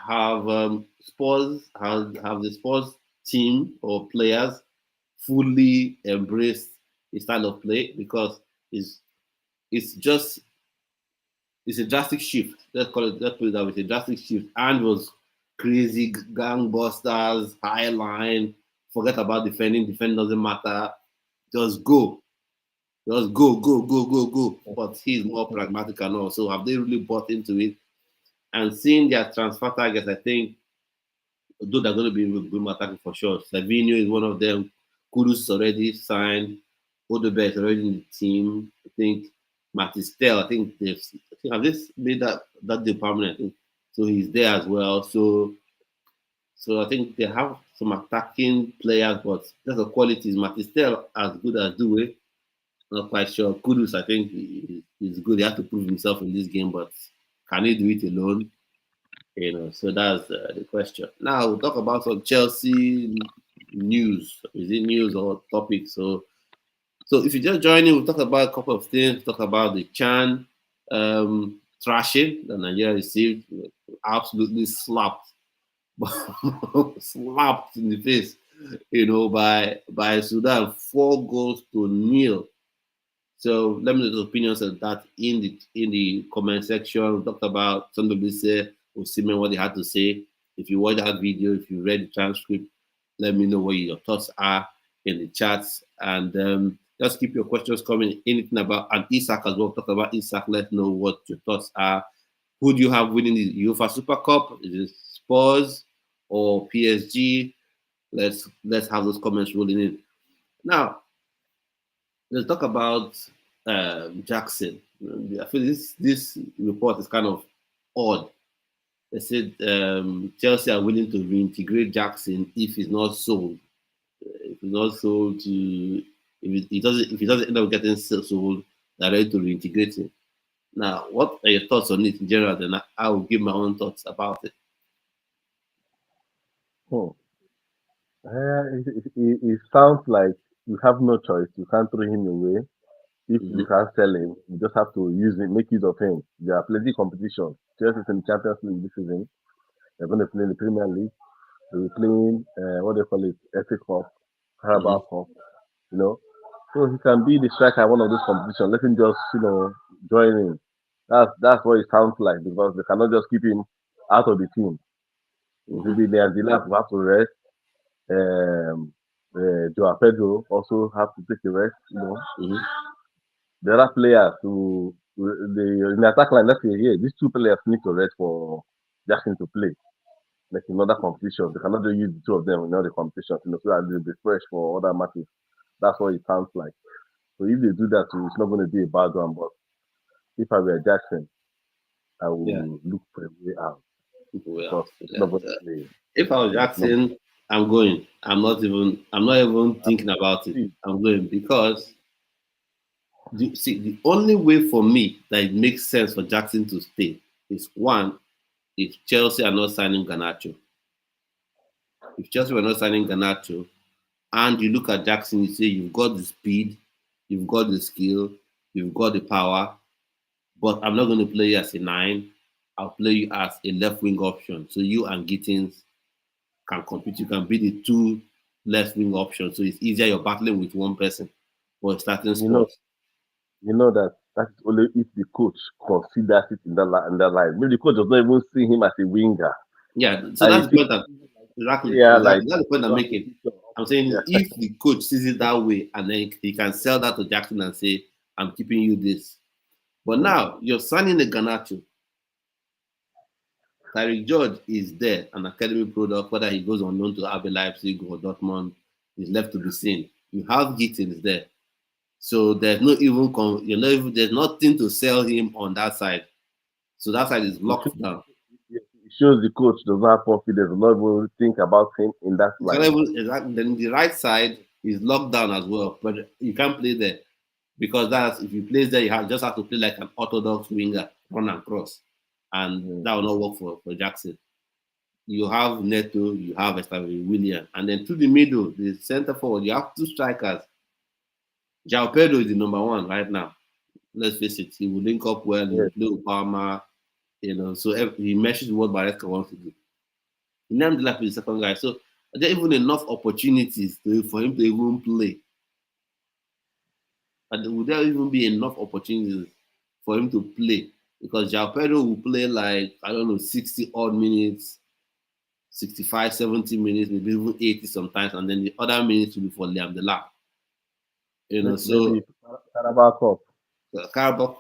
have the Spurs team or players fully embraced his style of play? Because it's a drastic shift. Let's put it that way. It's a drastic shift. And was crazy gangbusters, high line. Forget about defending. Defend doesn't matter. Just go. Just go. But he's more pragmatic and all. So have they really bought into it? And seeing their transfer targets, I think, though they're going to be good attacking for sure. Savinho is one of them. Kudus is already signed. Odegaard is already in the team. I think Matistel, I think have this made that deal permanent. So he's there as well. So I think they have some attacking players, but that's the quality. Is Matistel as good as Due? Not quite sure. Kudus, I think, is good. He has to prove himself in this game, but can he do it alone? So that's the question. Now we'll talk about some Chelsea news. Is it news or topic? So if you just join in, we'll talk about a couple of things. Talk about the Chan thrashing that Nigeria received. Absolutely slapped in the face, by Sudan, 4-0. So let me know the opinions of that in the comment section. We talked about some people say Osimhen, what they had to say. If you watch that video, if you read the transcript, let me know what your thoughts are in the chats, and just keep your questions coming. Anything about and Isak as well. Talk about Isak. Let know what your thoughts are. Who do you have winning the UEFA Super Cup? Is it Spurs or PSG? Let's have those comments rolling in. Now, let's talk about Jackson. I feel this report is kind of odd. They said Chelsea are willing to reintegrate Jackson if he's not sold. If he's not sold to, if he doesn't end up getting sold, they're ready to reintegrate him. Now, what are your thoughts on it in general? Then I will give my own thoughts about it. It sounds like you have no choice. You can't throw him away. If you can't sell him, you just have to make use of him. There are plenty of competition. Chelsea is in the Champions League this season. They're going to play in the Premier League. They're playing what they call it, FA Cup, Carabao Cup. So he can be the striker at one of those competitions. Let him just join in. That's what it sounds like, because they cannot just keep him out of the team. Maybe they are will have to rest. Joao Pedro also have to take a rest. The other players in the attack line, let's say here, these two players need to rest for Jackson to play. Like in other competitions, they cannot just use the two of them in other competitions, so that they'll be fresh for other matches. That's what it sounds like. So if they do that, it's not going to be a bad one. But if I were Jackson, I would look for a way out. If I was Jackson, I'm going. I'm not even thinking about it. I'm going because the only way for me that it makes sense for Jackson to stay is one, if Chelsea are not signing Garnacho. If Chelsea were not signing Garnacho, and you look at Jackson, you say you've got the speed, you've got the skill, you've got the power, but I'm not going to play you as a nine. I'll play you as a left wing option. So you and Gittins can compete. You can be the two left wing options. So it's easier you're battling with one person for a starting You know, spot. that that's only if the coach considers it in that line. Maybe the coach does not even see him as a winger, Yeah, so and he that's the sees point that exactly, yeah, like exactly. That's the point I'm one making. position. I'm saying Yeah. if the coach sees it that way and then he can sell that to Jackson and say, I'm keeping you this. But Mm. now you're signing a Garnacho. Tyreek George is there, an academy product, whether he goes on loan to RB Leipzig or Dortmund is left to be seen. You have Gittins there. So there's no even there's nothing to sell him on that side. So that side is It shows, locked down. it shows the coach does not have confidence, does not even think about him in that You can line. even exactly then the right side is locked down as well, but you can't play there because that's if you play there, just have to play like an orthodox winger, run and cross, and Mm. that will not work for Jackson. You have Neto, you have Estavi William, and then to the middle, the center forward, you have two strikers. Jao Pedro is the number one right now. Let's face it, he will link up well, he will Yes, play with Palmer, so he meshes what Barreska wants to do. Nam Delap is the second guy. So are there even enough opportunities for him to even play? And would there even be enough opportunities for him to play? Because Jao Pedro will play like, I don't know, 60 odd minutes, 65, 70 minutes, maybe even 80 sometimes, and then the other minutes will be for Liam Delap. So maybe Carabao Cup. Carabao,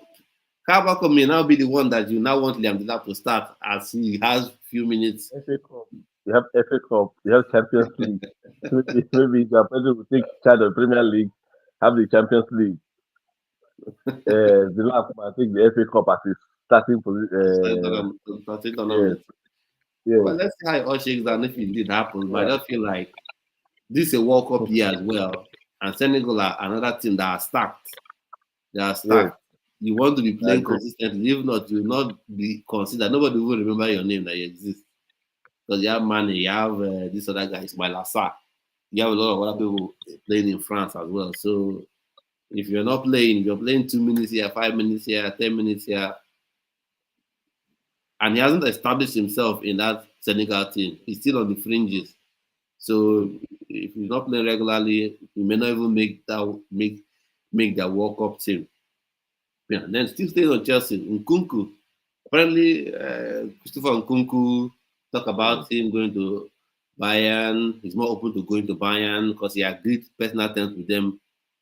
Carabao may now be the one that you now want Liam Delap to start as he has few minutes. FA Cup. You have FA Cup. You have Champions League. Maybe Japan will take charge of Premier League, have the Champions League. The last I think the FA Cup as his starting position. Starting Yes, tournament. yes. Well, let's see how it all shakes down if it did happen. But I just feel like this is a World Cup year as well. And Senegal are another team that are stacked. They are Yes, stacked. You want to be I playing agree. consistently. If not, you will not be considered. Nobody will remember your name that you exist. Because you have Mane, you have this other guy, Ismail Assar. You have a lot of other people playing in France as well. So if you're not playing, if you're playing 2 minutes here, 5 minutes here, 10 minutes here, and he hasn't established himself in that Senegal team, he's still on the fringes. So if he's not playing regularly, he may not even make that World Cup team. Yeah, and then still staying on Chelsea, Nkunku. Apparently, Christopher Nkunku talk Mm. about him going to Bayern. He's more open to going to Bayern because he agreed personal terms with them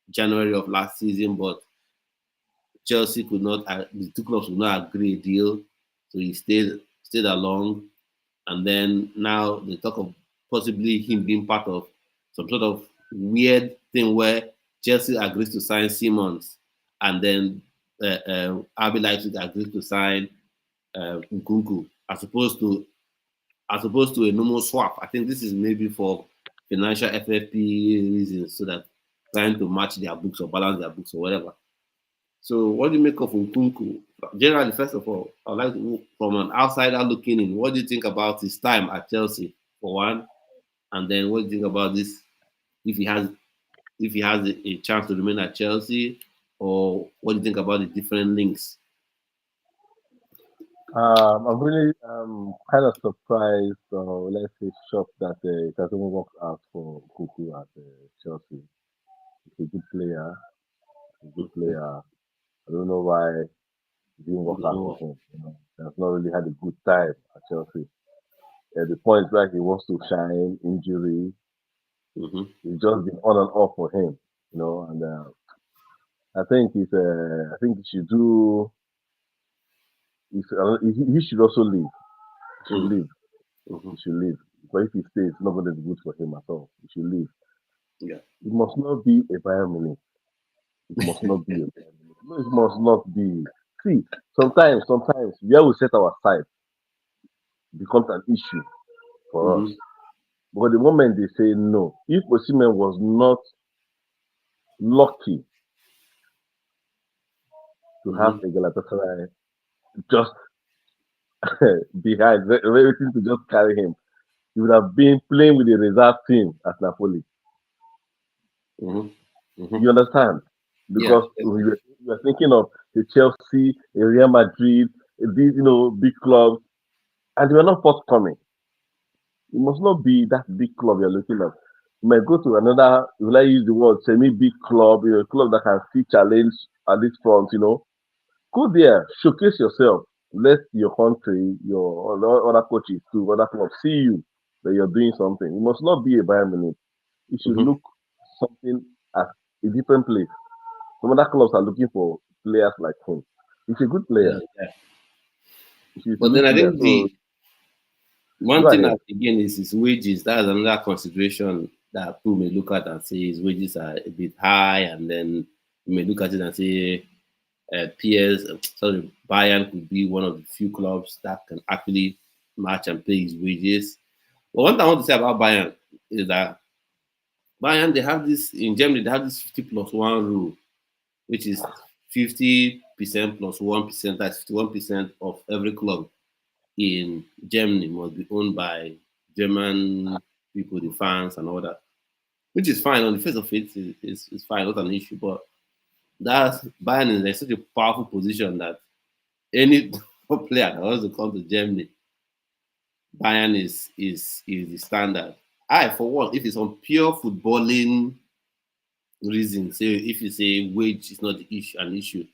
January of last season, but Chelsea could not. The two clubs could not agree a deal, so he stayed along. And then now they talk of possibly him being part of some sort of weird thing where Chelsea agrees to sign Simmons, and then RB Leipzig agrees to sign Nkunku, as opposed to a normal swap. I think this is maybe for financial FFP reasons, so that trying to match their books or balance their books or whatever. So, what do you make of Nkunku? Generally, first of all, I'd like to, from an outsider looking in, what do you think about his time at Chelsea, for one? And then, what do you think about this? If he has, if he has a chance to remain at Chelsea, or what do you think about the different links? I'm really kind of surprised, or let's say shocked that it hasn't worked out for Kuku at Chelsea. He's a good player. A good Okay. player. I don't know why it didn't work out for him. He has not really had a good time at Chelsea. At the point where he wants to shine, injury, Mm-hmm. it's just been on and off for him. And I think I think he should do. He should also leave. He should leave. Mm-hmm. He should leave. But if he stays, it's not going to be good for him at all. He should leave. Yeah. It must not be a Bayern Munich. It must not be a Bayern Munich. No, it must not be. See, sometimes where we set our sight becomes an issue for us. Mm-hmm. But the moment they say no, if Osimhen was not lucky to have a Galatasaray just behind, waiting to just carry him. He would have been playing with the reserve team at Napoli. You understand? Yeah. Because we were thinking of the Chelsea, the Real Madrid, these big clubs, and they were not forthcoming. It must not be that big club you're looking at. You might go to another, will I use the word, semi-big club, a club that can see challenge at this front. Go there, showcase yourself. Let your country, your other coaches too, other clubs see you that you're doing something. It must not be a Bayern Munich. It should look something at a different place. Some other clubs are looking for players like him. He's a good player. Yeah. He's a But then good I player. think So the one go thing ahead. that again is his wages. That's another consideration that people may look at and say his wages are a bit high, and then you may look at it and say Bayern could be one of the few clubs that can actually match and pay his wages. But one thing I want to say about Bayern is that Bayern, they have this in Germany, they have this 50+1 rule, which is 50% plus 1%, that's 51% of every club in Germany must be owned by German people, the fans, and all that, which is fine. On the face of it, it's fine, not an issue. But that's Bayern is in such a powerful position that any player that wants to come to Germany, Bayern is the standard. I, for one, if it's on pure footballing reasons, say if you say wage is not an issue,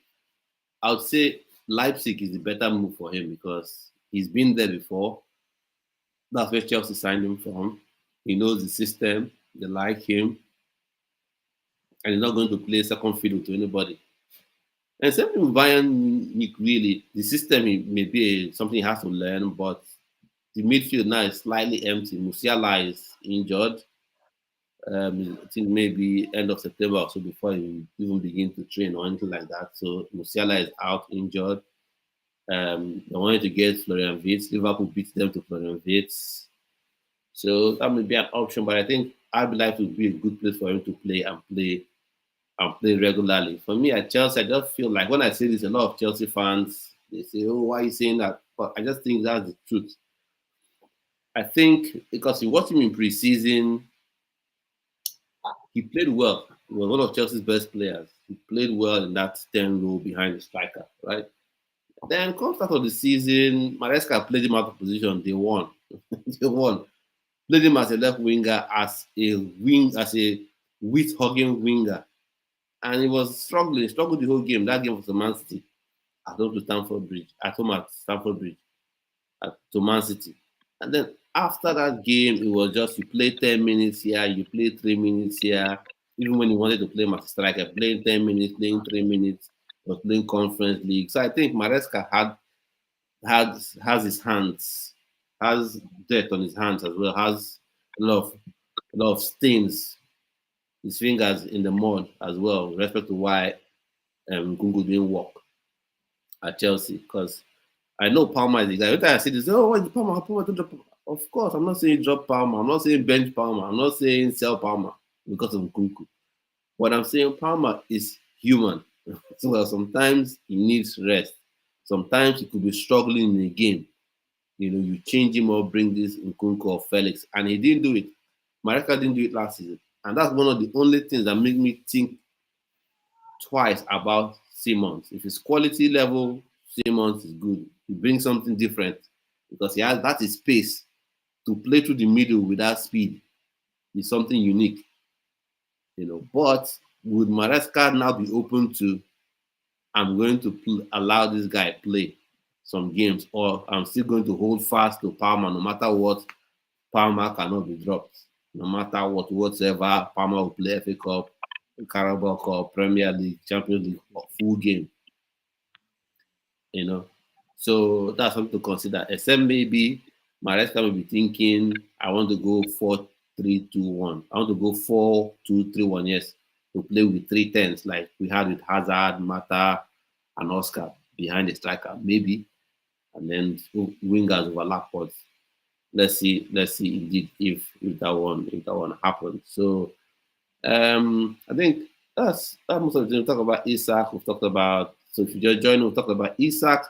I would say Leipzig is the better move for him because he's been there before. That's where Chelsea signed him from. He knows the system. They like him, and he's not going to play second fiddle to anybody. And same thing with Bayern Munich, really. The system may be something he has to learn, but the midfield now is slightly empty. Musiala is injured. I think maybe end of September or so before he even begin to train or anything like that. So Musiala is out injured. They wanted to get Florian Wirtz. Liverpool beat them to Florian Wirtz. So that may be an option, but I think RB Life would be a good place for him to play regularly. For me at Chelsea, I just feel like when I say this, a lot of Chelsea fans they say, "Oh, why are you saying that?" But I just think that's the truth. I think because you watch him in preseason, he played well. He was one of Chelsea's best players. He played well in that 10 role behind the striker, right? Then comes out of the season, Maresca played him out of position. They won. They won. Played him as a left winger, as a width hugging winger. And he was struggling, struggled the whole game. That game was the Man City at home to Stamford Bridge, at home at Stamford Bridge, to Man City. And then after that game, it was just you play 10 minutes here, you play 3 minutes here. Even when he wanted to play as a striker, playing 10 minutes, playing 3 minutes, was playing Conference League. So I think Maresca has his hands, has dirt on his hands as well, has a lot of stains, his fingers in the mud as well, with respect to why Gungu didn't work at Chelsea. Because I know Palmer is the guy. Every time I say this, oh, what's Palmer? Palmer don't drop. Of course, I'm not saying drop Palmer. I'm not saying bench Palmer. I'm not saying sell Palmer because of Nkunku. What I'm saying, Palmer is human. So well, sometimes he needs rest. Sometimes he could be struggling in a game. You change him or bring this Nkunku or Felix, and he didn't do it. Mareka didn't do it last season, and that's one of the only things that make me think twice about Simmons. If his quality level, Simmons is good. He brings something different because he has that is space to play through the middle with that speed. Is something unique, But would Maresca now be open to? I'm going to allow this guy play some games, or I'm still going to hold fast to Palmer no matter what. Palmer cannot be dropped. No matter whatsoever, Palmer will play FA Cup, Carabao Cup, Premier League, Champions League, full game. So that's something to consider. Except maybe Maresca may be thinking, I want to go 4-3-2-1. I want to go 4-2-3-1, yes, to play with 3 10s like we had with Hazard, Mata, and Oscar behind the striker, maybe, and then wingers overlap. But let's see indeed if that one happens. So I think that's most of the thing. We talked about Isak. We've talked about So if you just join, we'll talk about Isak,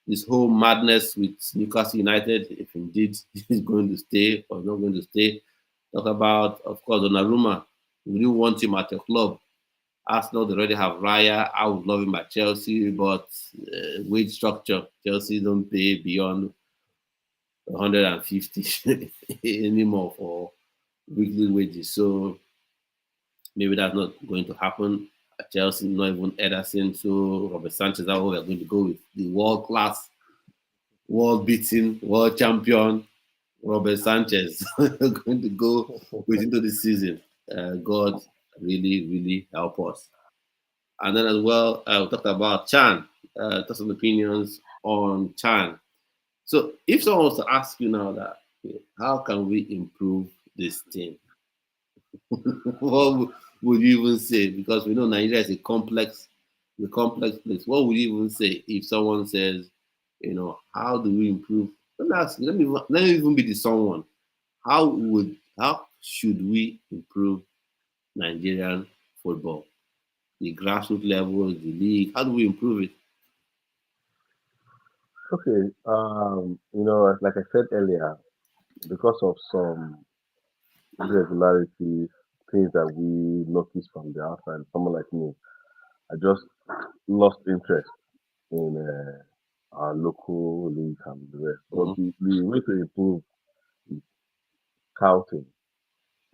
this whole madness with Newcastle United, if indeed he's going to stay or not going to stay. Talk about, of course, Donnarumma. We do want him at your club. Arsenal, they already have Raya. I would love him at Chelsea, but wage structure, Chelsea don't pay beyond 150 anymore for weekly wages. So maybe that's not going to happen at Chelsea, not even Ederson. So Robert Sanchez, that's what we're going to go with. The world class, world beating, world champion, Robert Sanchez. Going to go with into the season. God really, really help us. And then as well, we talked about Chan. Talk some opinions on Chan. So if someone was to ask you now that, okay, how can we improve this team? What would you even say? Because we know Nigeria is a complex place. What would you even say if someone says, how do we improve? Let me ask you, let me even be the someone. How should we improve Nigerian football? The grassroots level, the league, how do we improve it? Okay. Like I said earlier, because of some irregularities, things that we noticed from the outside, someone like me, I just lost interest in our local league and the rest. But Mhm. the way to improve is scouting,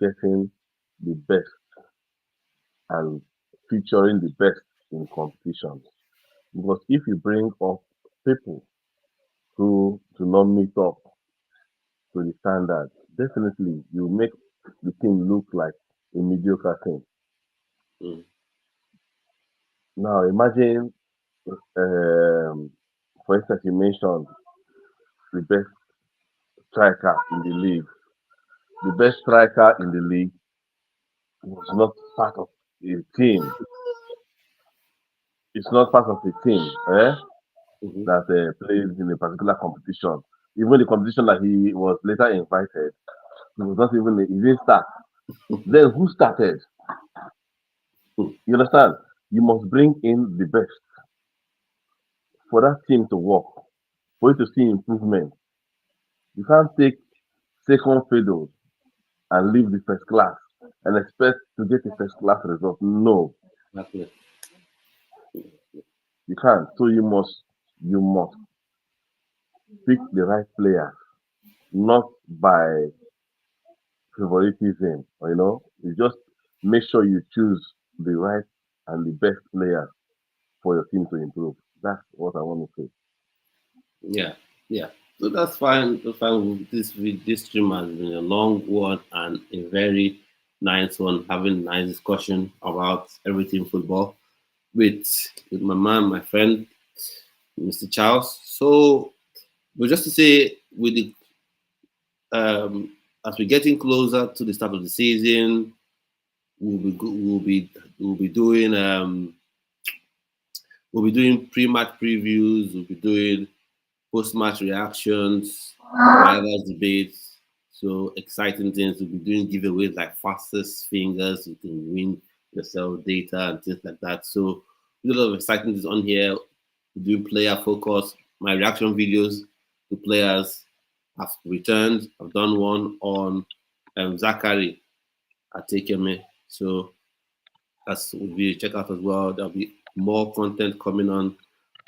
getting the best and featuring the best in competitions. Because if you bring up people who do not meet up to the standard, definitely you make the team look like a mediocre team. Mm. Now imagine, um, for instance, you mentioned the best striker in the league. The best striker in the league was not part of a team. It's not part of a team Mhm. that plays in a particular competition. Even the competition that he was later invited, he was not even, he didn't start. Then who started? Mm. You understand? You must bring in the best for that team to work, for you to see improvement. You can't take second fiddle and leave the first class and expect to get a first class result. No, Exactly. you can't. So you must pick the right player, not by favoritism. You just make sure you choose the right and the best player for your team to improve. That's what I want to say. Yeah, yeah. So that's fine. That's fine. This stream has been a long one and a very nice one. Having a nice discussion about everything football with my man, my friend, Mr. Charles. So, but just to say, with the as we're getting closer to the start of the season, we'll be doing pre-match previews. We'll be doing post-match reactions, rivals debates. So exciting things. We'll be doing giveaways like fastest fingers. You can win yourself data and things like that. So a lot of exciting things on here. We're doing player focus. My reaction videos to players have returned. I've done one on Zachary at Takeme. So that's will be check out as well. There'll be more content coming on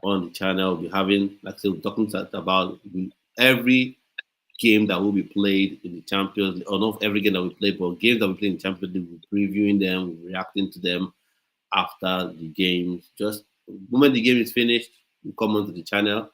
the channel. We'll be having, like I said, we're talking about every game that will be played in the Champions League, or not every game that we play, but games that we play in the Champions League, we're previewing them, we're reacting to them after the games. Just the moment the game is finished, you come onto the channel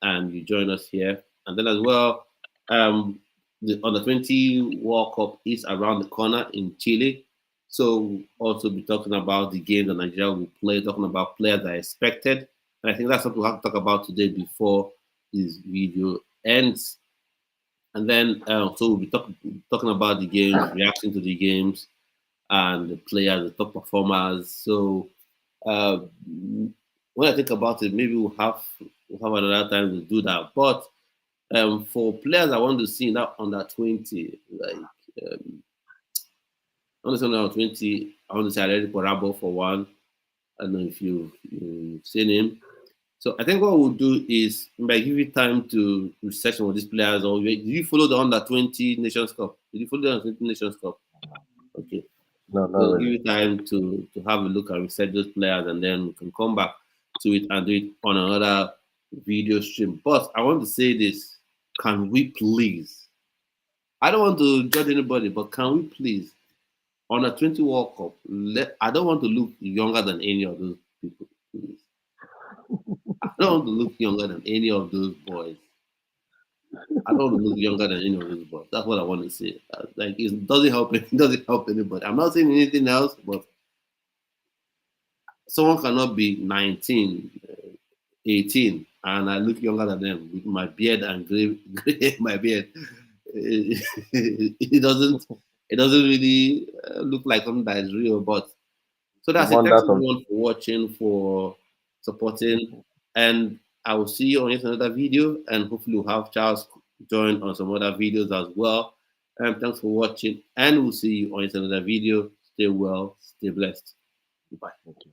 and you join us here. And then as well, um, the under 20 World Cup is around the corner in Chile. So we'll also be talking about the game that Nigeria will play, talking about players that are expected. And I think that's what we'll have to talk about today before this video ends. And then so we'll be talking about the games, reacting to the games, and the players, the top performers. So uh, when I think about it, maybe we'll have another time to do that. But for players I want to see in that under 20, like under 20, I want to say Already Porabo for one. I don't know if you've seen him. So I think what we'll do is maybe give you time to research some of these players. Or did you follow the under 20 Nations Cup? Did you follow the under 20 Nations Cup? Okay. No, not We'll give really. you time to have a look and research those players, and then we can come back to it and do it on another video stream. But I want to say this: can we please? I don't want to judge anybody, but can we please, on a 20 World Cup, I don't want to look younger than any of those people. Please. I don't want to look younger than any of those boys. I don't want to look younger than any of those boys. That's what I want to say. Like it doesn't help. It doesn't help anybody. I'm not saying anything else, but someone cannot be 19, 18, and I look younger than them with my beard and gray my beard. It doesn't. It doesn't really look like something that is real. But so that's it. Wonder Thanks some everyone for watching, for supporting, and I will see you on yet another video, and hopefully we'll have Charles join on some other videos as well. Thanks for watching, and we'll see you on yet another video. Stay well, stay blessed. Goodbye. Okay.